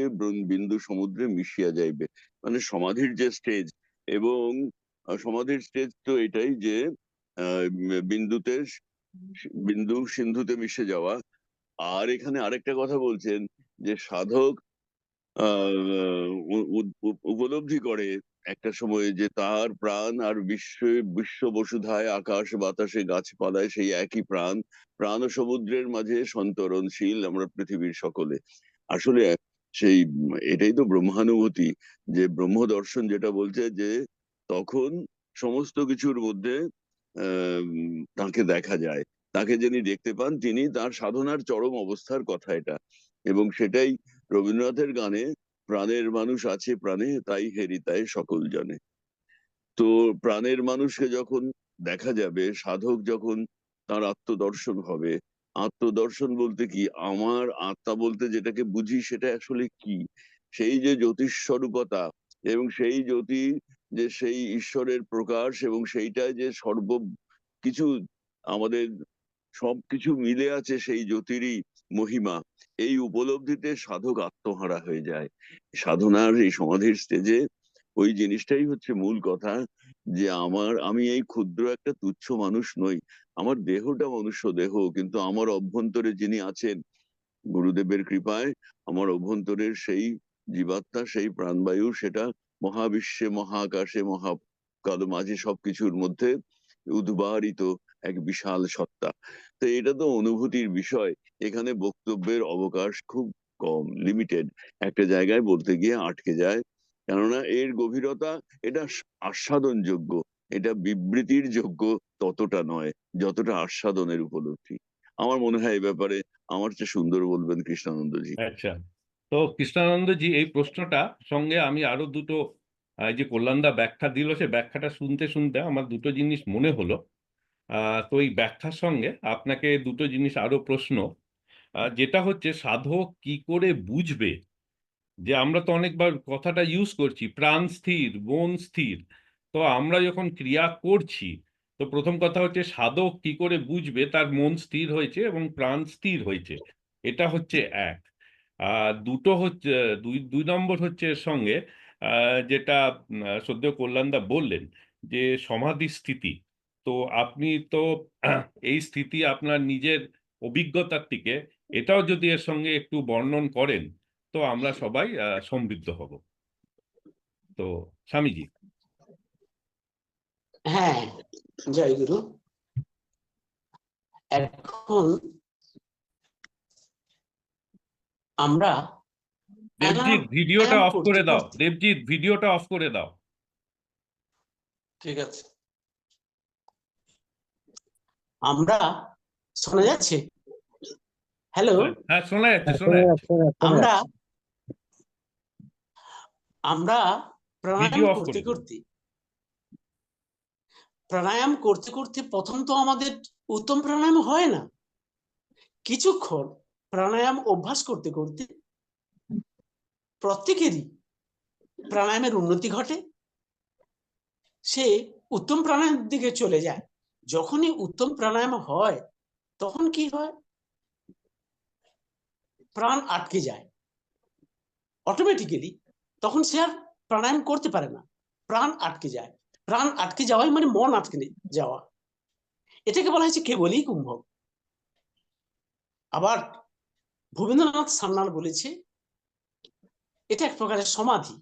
বিন্দু সমুদ্রে মিশিয়া যাইবে। মানে সমাধির যে স্টেজ, এবং সমাধির স্টেজ তো এটাই যে বিন্দুতে বিন্দু সিন্ধুতে মিশে যাওয়া। আর এখানে আরেকটা কথা বলছেন যে সাধক উপলব্ধি করে একটা সময়ে যে তার প্রাণ আর বিশ্ব বসুধায়, আকাশ বাতাসে গাছপালায় সেই একই প্রাণ। প্রাণ ও সমুদ্রের মাঝে সন্তরণশীল আমরা পৃথিবীর সকলে। আসলে সেই এটাই তো ব্রহ্মানুভূতি, যে ব্রহ্ম দর্শন যেটা বলছে যে তখন সমস্ত কিছুর মধ্যে তাকে দেখা যায়। তাকে যিনি দেখতে পান তিনি তার সাধনার চরম অবস্থার কথা এটা। এবং সেটাই রবীন্দ্রনাথের গানে, প্রাণের মানুষ আছে প্রাণে, তাই হেরি তাই সকল জানে। তো প্রাণের মানুষকে যখন দেখা যাবে, সাধক যখন তার আত্মদর্শন হবে। আত্মদর্শন বলতে কি, আমার আত্মা বলতে যেটাকে বুঝি সেটা আসলে কি, সেই যে জ্যোতিস্বরূপতা, এবং সেই জ্যোতি যে সেই ঈশ্বরের প্রকাশ, এবং সেইটা যে সর্ব কিছু আমাদের সবকিছু মিলে আছে সেই জ্যোতিরই মহিমা। এই উপলব্ধিতে সাধক আত্মহারা হয়ে যায়। সাধনার এই সমাধির স্টেজে ওই জিনিসটাই হচ্ছে মূল কথা, যে আমি এই ক্ষুদ্র একটা তুচ্ছ মানুষ নই। আমার দেহটা মনুষ্য দেহ, কিন্তু আমার অভ্যন্তরে যিনি আছেন গুরুদেবের কৃপায়, আমার অভ্যন্তরের সেই জীবাত্মা, সেই প্রাণবায়ু, সেটা মহাবিশ্বে মহাকাশে মহাকাল মাঝে সবকিছুর মধ্যে উদ্বারিত এক বিশাল সত্তা। তো এটা তো অনুভূতির বিষয়। এখানে বক্তব্যের অবকাশ খুব কম, লিমিটেড। একটা জায়গায় বলতে গিয়ে আটকে যায়, কেননা এর গভীরতা এটা আস্বাদনযোগ্য, এটা বিবৃতির যোগ্য ততটা নয় যতটা আস্বাদনের উপলব্ধি। আমার মনে হয় এই ব্যাপারে আমার চেয়ে সুন্দর বলবেন কৃষ্ণানন্দজি। আচ্ছা, তো কৃষ্ণানন্দজি এই প্রশ্নটা সঙ্গে আমি আরো দুটো যে কল্যাণদা ব্যাখ্যা দিল, সে ব্যাখ্যাটা শুনতে শুনতে আমার দুটো জিনিস মনে হলো। তো এই ব্যাখ্যার সঙ্গে আপনাকে দুটো জিনিস আরো প্রশ্ন, যেটা হচ্ছে সাধক কি করে বুঝবে যে, আমরা তো অনেকবার কথাটা ইউজ করছি প্রাণ স্থির মন স্থির। তো আমরা যখন ক্রিয়া করছি, তো প্রথম কথা হচ্ছে সাধক কি করে বুঝবে তার মন স্থির হয়েছে এবং প্রাণ স্থির হয়েছে। এটা হচ্ছে এক। দুটো হচ্ছে দুই নম্বর হচ্ছে এর সঙ্গে যেটা সদ্য কল্যাণদা বললেন যে সমাধি স্থিতি। তো আপনি তো এই স্থিতি আপনার নিজের অভিজ্ঞতার থেকে এটাও যদি এর সঙ্গে একটু বর্ণন করেন, তো আমরা সবাই সমৃদ্ধ হব। তো স্বামীজি। হ্যাঁ, জয় গুরু। এখন আমরা দেবজিৎ ভিডিওটা প্রাণায়াম অফ করতে করে দাও, করতে, দেবজিৎ ভিডিওটা অফ করে দাও। ঠিক আছে, আমরা শোনা যাচ্ছে? হ্যালো, হ্যাঁ শোনা যাচ্ছে, হ্যাঁ, শোনা শোনা যাচ্ছে। যাচ্ছে, শোনা আমরা যাচ্ছে। আমরা ভিডিও প্রাণায়াম অফ করতে করে দিন। করতে প্রাণায়াম করতে করতে প্রথম তো আমাদের উত্তম প্রাণায়াম হয় না। কিছুক্ষণ প্রাণায়াম অভ্যাস করতে করতে প্রত্যেকেরই প্রাণায়ামের উন্নতি ঘটে, সে উত্তম প্রাণায়ামের দিকে চলে যায়। যখনই উত্তম প্রাণায়াম হয় তখন কি হয়, প্রাণ আটকে যায় অটোমেটিক্যালি। তখন সে আর প্রাণায়াম করতে পারে না, প্রাণ আটকে যায়। প্রাণ আটকে যাওয়াই মানে মন আটকে যাওয়া। এটাকে বলা হয়েছে কেবলই কুম্ভক। আবার ভূপেন্দ্রনাথ সান্যাল বলেছে এটা এক প্রকারের সমাধি,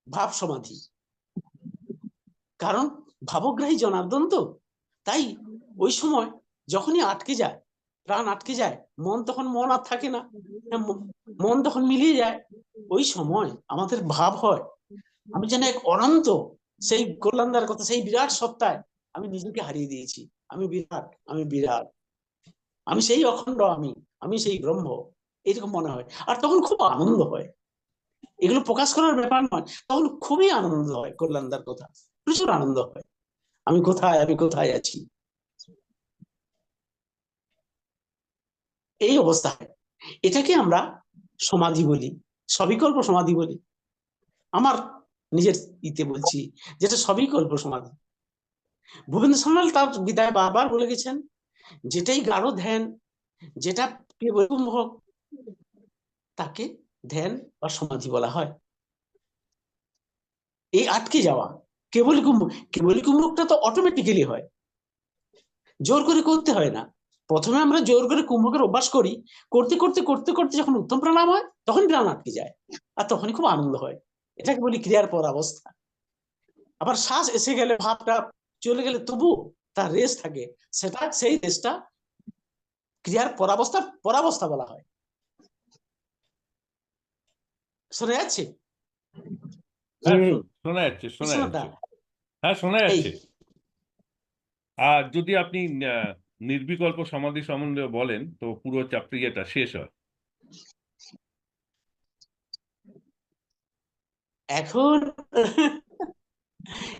ভাব সমাধি। কারণ ভাবগ্রাহী জনার্দন তো, তাই ওই সময় যখনই আটকে যায়, প্রাণ আটকে যায়, মন তখন মন আর থাকে না, মন তখন মিলিয়ে যায়। ওই সময় আমাদের ভাব হয় আমি যেন এক অনন্ত সেই কল্যাণদার কথা, সেই বিরাট সত্তায় আমি নিজেকে হারিয়ে দিয়েছি। আমি বিরাট, আমি বিরাট, আমি সেই অখণ্ড, আমি সেই ব্রহ্ম, এরকম মনে হয়। আর তখন খুব আনন্দ হয়। এগুলো প্রকাশ করার ব্যাপার নয়, তখন খুবই আনন্দ হয়। কল্যাণদার কথা প্রচুর আনন্দ হয়। আমি কোথায় আছি, এই অবস্থায়। এটাকে আমরা সমাধি বলি, সবিকল্প সমাধি বলি। আমার নিজের ইতে বলছি, যেটা সবিকল্প সমাধি। ভূপেন্দ্র সান্যাল তার বিদায় বারবার বলে গেছেন, যেটাই গাঢ় ধ্যান, যেটা হোক, তাকে ধ্যান বা সমাধি বলা হয়। এই আটকে যাওয়া কেবলি কুম্ভকটা তো অটোমেটিক্যালি হয়, জোর করে করতে হয় না। প্রথমে আমরা জোর করে কুম্ভকের অভ্যাস করি, করতে করতে করতে করতে যখন উত্তম প্রাণায়াম হয়, তখন প্রাণ আটকে যায়, আর তখনই খুব আনন্দ হয়। এটাকে বলি ক্রিয়ার পর অবস্থা। আবার শ্বাস এসে গেলে, ভাবটা চলে গেলে, তবু তার রেস্ট থাকে, সেই রেস্টটা ক্রিয়ার পরাবস্থা বলা হয়। শোনা যাচ্ছে? হ্যাঁ, শোনা যাচ্ছে, শোনা বিশ্বনাথ দা, যাচ্ছে। হ্যাঁ, শোনা এই যাচ্ছে। আর যদি আপনি নির্বিকল্প সমাধি সম্বন্ধে বলেন, তো পুরো চাপ্টারটা শেষ হয়। এখন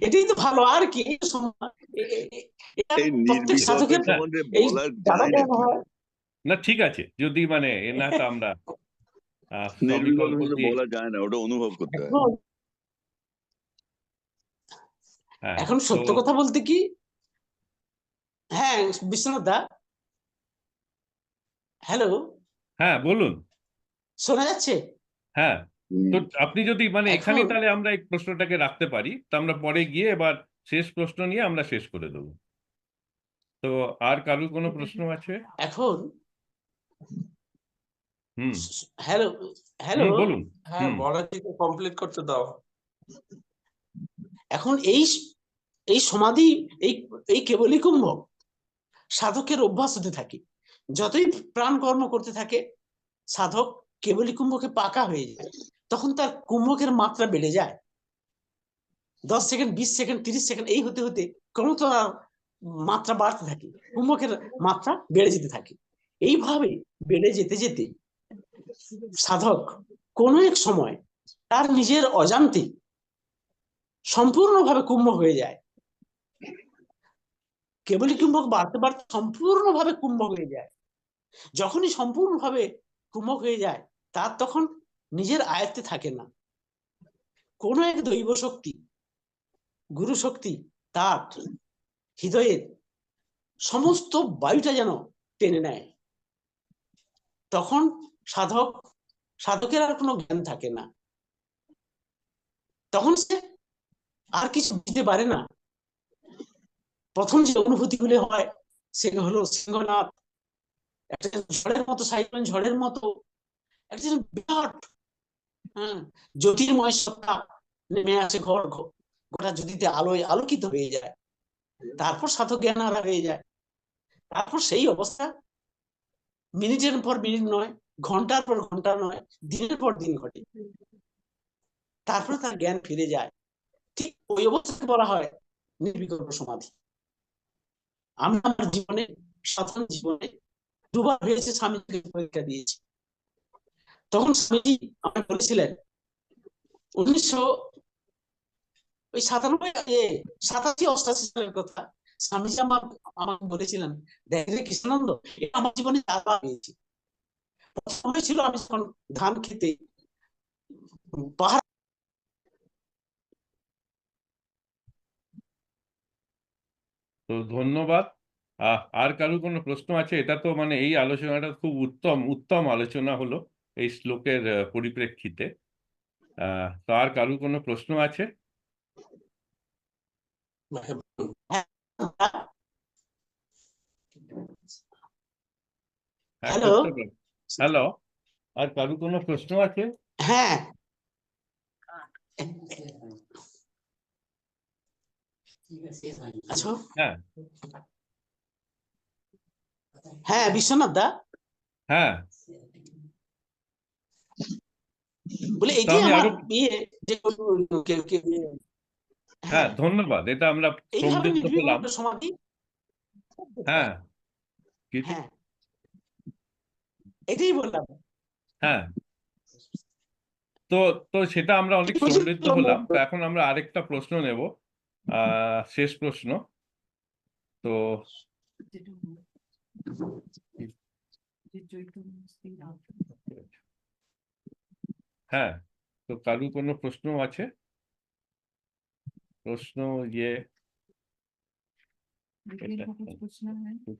এটাই তো ভালো, আর কি। এটা এই প্রত্যেক নির্বিকল্পের সাধকের সম্বন্ধে এই বলা দাদা যায় জ্ঞান নাকি? হয়। না, ঠিক আছে, যদি মানে এ না তো আমরা সবিকল্প নির্বিকল্পের দিয়ে। বলা যায় না, ওটা অনুভব করতে হয়। এখন হ্যাঁ, এখন তো সত্য কথা বলতে কি, হ্যাঁ বিশ্বনাথ দা, হ্যালো, হ্যাঁ, বলুন। শোনা যাচ্ছে? হ্যাঁ, তো আপনি যদি মানে এখন এখানেই তাহলে আমরা এই প্রশ্নটাকে রাখতে পারি, তো আমরা পরে গিয়ে এবার শেষ প্রশ্ন নিয়ে আমরা শেষ করে দেবো। তো আর কারোর কোনো প্রশ্ন আছে? এখন হুম। হ্যালো, হ্যালো, বলুন। হ্যাঁ, বলাটিকে কমপ্লিট করতে দাও। এখন এই সমাধি, এই এই কেবলই কুম্ভক সাধকের অভ্যাস হতে থাকে। যতই প্রাণ কর্ম করতে থাকে, সাধক কেবলই কুম্ভকে পাকা হয়ে যায়। তখন তার কুম্ভকের মাত্রা বেড়ে যায়। 10 সেকেন্ড, 20 সেকেন্ড, 30 সেকেন্ড, এই হতে হতে ক্রমশ তার মাত্রা বাড়তে থাকে, কুম্ভকের মাত্রা বেড়ে যেতে থাকে। এইভাবে বেড়ে যেতে যেতে সাধক কোনো এক সময় তার নিজের অজান্তে সম্পূর্ণভাবে কুম্ভ হয়ে যায়। কেবলই কুম্ভক বাড়তে বাড়তে সম্পূর্ণভাবে কুম্ভ হয়ে যায়। যখনই সম্পূর্ণভাবে কুম্ভ হয়ে যায়, তার তখন নিজের আয়ত্তে থাকে না। কোন এক দৈব শক্তি, গুরু শক্তি তার হৃদয়ের সমস্ত বায়ুটা যেন টেনে নেয়। তখন সাধকের আর কোনো জ্ঞান থাকে না। তখন সে আর কিছু দিতে পারে না। প্রথম যে অনুভূতিগুলো হয়, সেগুলো হলো সিংহনাথ, একটা ঝড়ের মতো, সাইক্লোন ঝড়ের মতো একটা বিরাট জ্যোতির্ময় সত্তা নেমে আসে, গোটা জ্যোতিতে আলোয় আলোকিত হয়ে যায়। তারপর সাধক জ্ঞান হারা হয়ে যায়। তারপর সেই অবস্থা মিনিটের পর মিনিট নয়, ঘন্টার পর ঘন্টা নয়, দিনের পর দিন ঘটে। তারপরে তার জ্ঞান ফিরে যায়। ঠিক ওই অবস্থাকে বলা হয় নির্বিকল্প সমাধি। আমি আমার জীবনে, সাধারণ জীবনে দুবার হয়েছে, স্বামীজিকে পরীক্ষা দিয়েছি। তখন স্বামীজি আমাকে বলেছিলেন 87-88 সালের কথা। স্বামীজি আমাকে বলেছিলেন, দেখ রে কৃষ্ণানন্দ, এটা আমার জীবনে 4 বার হয়েছে। প্রথমে ছিল আমি যখন ধান খেতে পাহাড়। তো ধন্যবাদ। আর কারোর কোনো প্রশ্ন আছে? এটা তো মানে এই আলোচনাটা খুব উত্তম উত্তম আলোচনা হলো এই শ্লোকের পরিপ্রেক্ষিতে। তো আর কারোর কোনো প্রশ্ন আছে? হ্যাঁ, হ্যালো, করতে পারেন। হ্যালো, আর কারোর কোনো প্রশ্ন আছে? হ্যাঁ, আচ্ছা, হ্যাঁ, হ্যাঁ বিশ্বনাথ দা, হ্যাঁ, বলে তো এটাই আমি আমার আরো ইয়ে যে হ্যাঁ হ্যাঁ ধন্যবাদ, এটা আমরা এইভাবে সমৃদ্ধ হলাম। নির্বিঘ্ন সমাধি। হ্যাঁ কি হ্যাঁ এটাই বললাম। হ্যাঁ, তো তো সেটা আমরা অনেক কি বলছেন সমৃদ্ধ লম্বা? হলাম। তো এখন আমরা আরেকটা প্রশ্ন নেব, শেষ প্রশ্ন। তো হ্যাঁ, তো কারু কোনো প্রশ্ন আছে? প্রশ্ন ইয়ে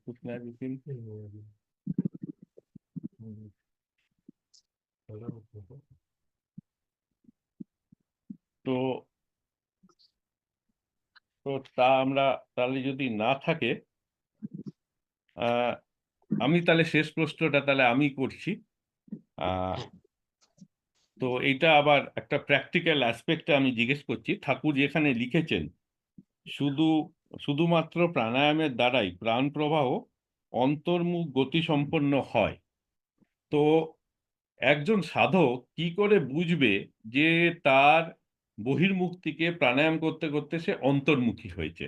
पूछना है विपिन? তো তো তা আমরা তাহলে যদি না থাকে, আমি তাহলে শেষ প্রশ্নটা তাহলে আমি করছি। আহ, তো এইটা আবার একটা প্র্যাকটিক্যাল অ্যাসপেক্টে আমি জিজ্ঞেস করছি। ঠাকুর যেখানে লিখেছেন শুধুমাত্র প্রাণায়ামের দ্বারাই প্রাণ প্রবাহ অন্তর্মুখ গতিসম্পন্ন হয়, তো একজন সাধক কি করে বুঝবে যে তার বহির্মুখ থেকে প্রাণায়াম করতে করতে সে অন্তর্মুখী হয়েছে?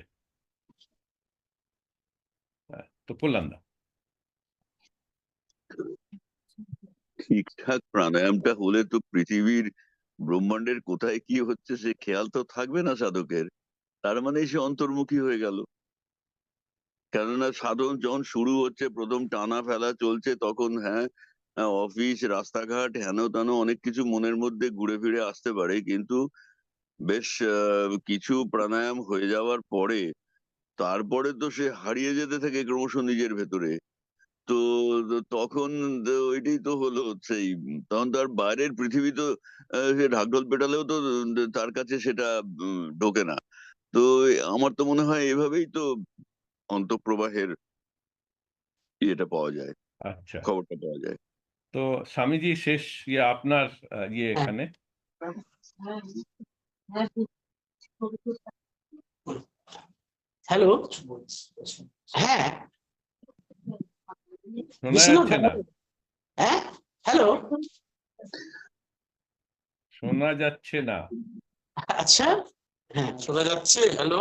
তো কল্যাণ দা। ঠিকঠাক প্রাণায়ামটা হলে তো পৃথিবীর ব্রহ্মাণ্ডের কোথায় কি হচ্ছে সে খেয়াল তো থাকবে না সাধকের। তার মানে সে অন্তর্মুখী হয়ে গেল। কেননা সাধন যখন শুরু হচ্ছে, প্রথম টানা ফেলা চলছে, তখন অফিস, রাস্তাঘাট, হেন তেন অনেক কিছু মনের মধ্যে ঘুরে ফিরে আসতে পারে, কিন্তু বেশ কিছু প্রাণায়াম হয়ে যাওয়ার পরে তারপরে তো সে হারিয়ে যেতে থাকে ক্রমশ নিজের ভেতরে। তো তখন ওইটাই তো হলো সেই, তখন তো আর বাইরের পৃথিবী তো সে ঢাকঢোল পেটালেও তো তার কাছে সেটা ঢোকে না। তো আমার তো মনে হয় এভাবেই তো অন্তঃপ্রবাহের ইয়েটা পাওয়া যায়, আচ্ছা, খবরটা পাওয়া যায়। তো স্বামীজি শেষ ইয়ে আপনার ইয়ে হ্যাঁ এখানে হ্যালো হ্যাঁ শোনা বিশ্বনাথ যাচ্ছে না? হ্যাঁ হ্যালো শোনা যাচ্ছে না। আচ্ছা হ্যাঁ শোনা যাচ্ছে? হ্যালো,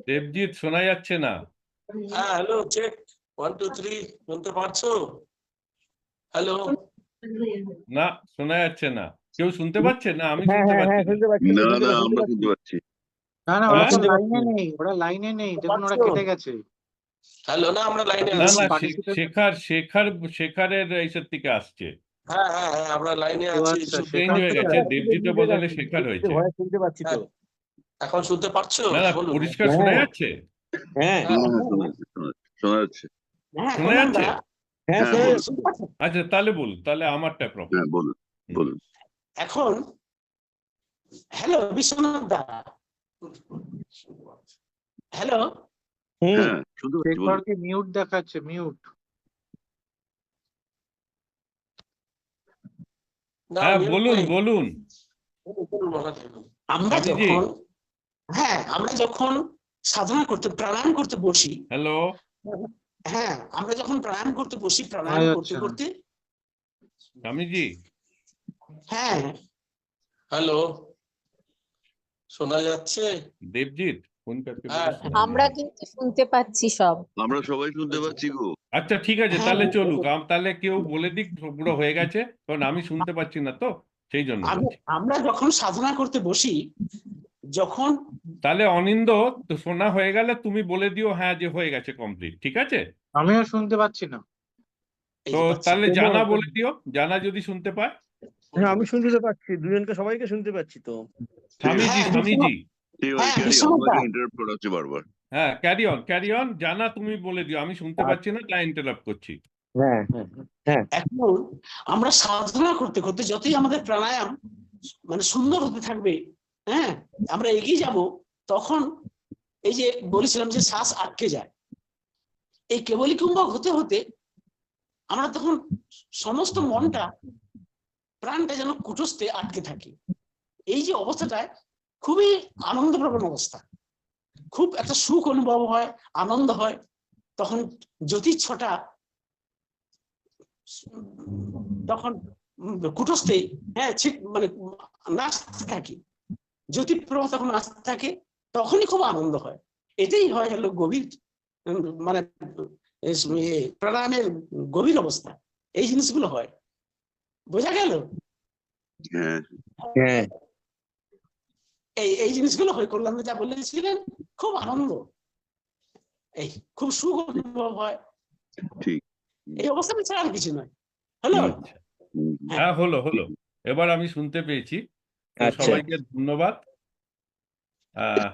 দেবজিৎ শোনা যাচ্ছে না। হ্যাঁ হ্যালো, চেক 1 2 3, শুনতে পারছো? হ্যালো, না, শোনা যাচ্ছে না। কেউ শুনতে পাচ্ছে না? আমি হ্যাঁ শুনতে হ্যাঁ হ্যাঁ পাচ্ছি না। শুনতে পাচ্ছি, না শুনতে না, পাচ্ছি, শুনতে আমরা পাচ্ছি। শুনতে পাচ্ছি। না না, ওরা হ্যাঁ তো শুনতে পাচ্ছি। লাইনে নেই, ওরা লাইনে নেই, দেখুন ওরা পাচ্ছো? কেটে গেছে। হ্যালো, না আমরা লাইনে না আছি। না, পার্টিসিপেট শেখারের এইসব থেকে আসছে। হ্যাঁ হ্যাঁ হ্যাঁ, আমরা লাইনে ও আছি। আচ্ছা, চেঞ্জ সেখান হয়ে থেকে গেছে, আসছে। দেবজিতের বদলে শেখার হয়েছে। ভয়েস শুনতে পাচ্ছি তো। হ্যাঁ, এখন শুনতে পারছো? না না, বলুন। পরিষ্কার হ্যাঁ শোনা যাচ্ছে? হ্যাঁ হ্যাঁ হ্যাঁ হ্যাঁ, শোনা যাচ্ছে, শোনা যাচ্ছে। হ্যাঁ শোনা কল্যাণ যাচ্ছে? দা হ্যাঁ হ্যাঁ শোনা বলুন, যাচ্ছে। শুনতে পাচ্ছেন? আচ্ছা তাহলে বলুন, তাহলে আমারটা প্রবলেম। হ্যাঁ বলুন বলুন। এখন হ্যালো বিশ্বনাথ দা হ্যালো হুম। হ্যাঁ শুনতে পাচ্ছি, বলুন। শেখরকে মিউট দেখাচ্ছে, মিউট। না, হ্যাঁ mute বলুন নেই। বলুন। বলুন, বলা যায় না। আমরা স্বামীজি। যখন আমরা যখন সাধনা করতে প্রাণায়াম করতে বসি, হ্যালো। হ্যাঁ আমরা যখন প্রাণায়াম করতে বসি, প্রাণায়াম শোনা করতে যাচ্ছে না। করতে স্বামীজি। হ্যাঁ হ্যালো, শোনা যাচ্ছে? দেবজিৎ ফোন করকে হ্যাঁ আমরা কিন্তু শুনতে পাচ্ছি সব। আমরা সবাই শুনতে পাচ্ছি গো। আচ্ছা ঠিক আছে, হ্যাঁ তাহলে চলুক। তাহলে কেউ বলে দিক পুরো হয়ে গেছে, কারণ আমি শুনতে পাচ্ছি না তো, সেই জন্য বলছি। আমরা যখন সাধনা করতে বসি, যখন তাহলে অনিন্দ, তো শোনা হয়ে গেলে তুমি বলে দিও হ্যাঁ যে হয়ে গেছে কমপ্লিট, ঠিক আছে? আমিও শুনতে পাচ্ছি না। এই তো যে পাচ্ছি। তাহলে জানা বলে দিও, জানা যদি শুনতে পায়। হ্যাঁ আমি শুনতে তো পাচ্ছি, দুজনকে সবাইকে শুনতে পাচ্ছি তো। স্বামীজি হ্যাঁ, স্বামীজি। ঠিক হ্যাঁ, আছে, ক্যারি অন, বিশ্বনাথ দা। আমাকে ইন্টারাপ্ট করা হচ্ছে বারবার। হ্যাঁ ক্যারি অন। জানা তুমি বলে দিও, আমি শুনতে পাচ্ছি না, তাই ইন্টারাপ্ট করছি। হ্যাঁ হ্যাঁ হ্যাঁ। এখন আমরা সাধনা করতে করতে যতই আমাদের প্রাণায়াম মানে সুন্দর হতে থাকবে, হ্যাঁ আমরা এগিয়ে যাব, তখন এই যে বলেছিলাম যে শ্বাস আটকে যায়, এই কেবলি কুম্ভক হতে হতে আমরা তখন সমস্ত মনটা, প্রাণটা যেন কুটস্থে আটকে থাকে। এই যে অবস্থাটায় খুবই আনন্দপ্রবণ অবস্থা, খুব একটা সুখ অনুভব হয়, আনন্দ হয়। তখন জ্যোতির্ছটা তখন কুটস্থে, হ্যাঁ মানে নাচতে থাকি, জ্যোতিপ্রভা তখন নাচতে থাকে, তখনই খুব আনন্দ হয়। এটাই হয় হলো গভীর মানে প্রাণায়ামের গভীর অবস্থা। এই জিনিসগুলো হয়, বোঝা গেল? হ্যাঁ হ্যাঁ এই জিনিসগুলো হয়। কল্যাণ যা বলেছিলেন, খুব আনন্দ, এই খুব সুখ অনুভব হয়। ঠিক। এই অবস্থা ছাড়া আর কিছু নয়। হলো? আচ্ছা, হ্যাঁ, হলো হলো, এবার আমি শুনতে পেয়েছি। তো আচ্ছা। সবাইকে ধন্যবাদ। আহ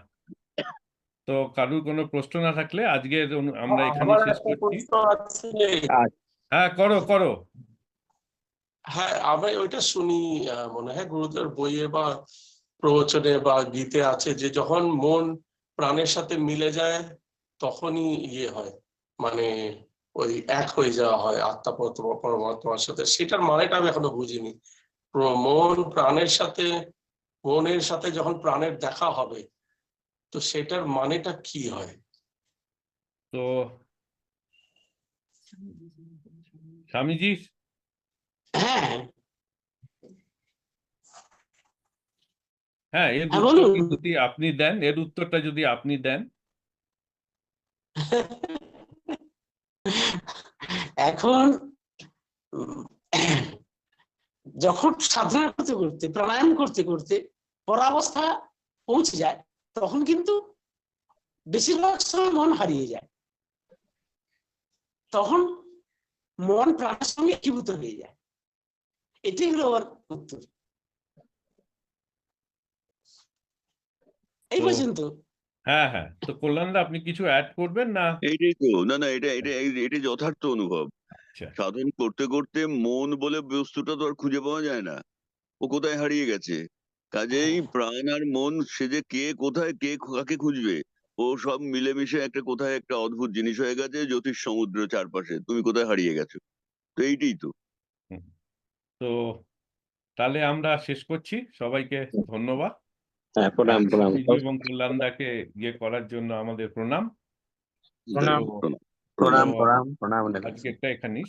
তো কারুর কোনো প্রশ্ন না থাকলে আজকে আমরা এখানে আমার শেষ একটা করছি। প্রশ্ন আছে। হ্যাঁ, করো করো। হ্যাঁ, আমি ওইটা শুনি, মনে হয় গুরুদেবের বইয়ে বা প্রবচনে বা গীতে আছে যে যখন মন প্রাণের সাথে মিলে যায় তখনই ইয়ে হয়, মানে ওই এক হয়ে যাওয়া হয় আত্মা পরমাত্মার সাথে। সেটার মানেটা আমি এখনো বুঝিনি। মনের সাথে যখন প্রাণের দেখা হবে, তো সেটার মানেটা কি হয়? তো স্বামীজি, হ্যাঁ হ্যাঁ, এর হ্যাঁ, উত্তরটা বলুন। যদি আপনি দেন, এর উত্তরটা যদি আপনি দেন। এখন যখন সাধনা করতে করতে, প্রাণায়াম করতে করতে পরাবস্থা পৌঁছে যায়, তখন কিন্তু বেশিরভাগ সময় মন হারিয়ে যায়। তখন মন প্রাণের সঙ্গে একীভূত হয়ে যায়। এটাই হলো ওর উত্তর। এই তো পর্যন্ত। হ্যাঁ হ্যাঁ, তো কল্যাণদা আপনি কিছু অ্যাড করবেন না? এইটাই তো, না না, এটা যথার্থ অনুভব। আচ্ছা, সাধন করতে করতে মন বলে বস্তুটা তো আর খুঁজে পাওয়া যায় না, ও কোথায় হারিয়ে গেছে। কাজেই প্রাণ আর মন, সে যে কে কোথায়, কে কাকে খুঁজবে, ও সব মিলেমিশে একটা কোথায় একটা অদ্ভুত জিনিস হয়ে গেছে, জ্যোতিষ সমুদ্র চারপাশে, তুমি কোথায় হারিয়ে গেছো। তো এইটাই তো। হুম। তো তাহলে আমরা শেষ করছি। সবাইকে ধন্যবাদ। হ্যাঁ, প্রণাম প্রণাম। স্বামীজি এবং কল্যাণদাকে ইয়ে করার জন্য আমাদের প্রণাম। প্রণাম। তো প্রণাম। প্রণাম তো প্রণাম প্রণাম। আজকেরটা এখানেই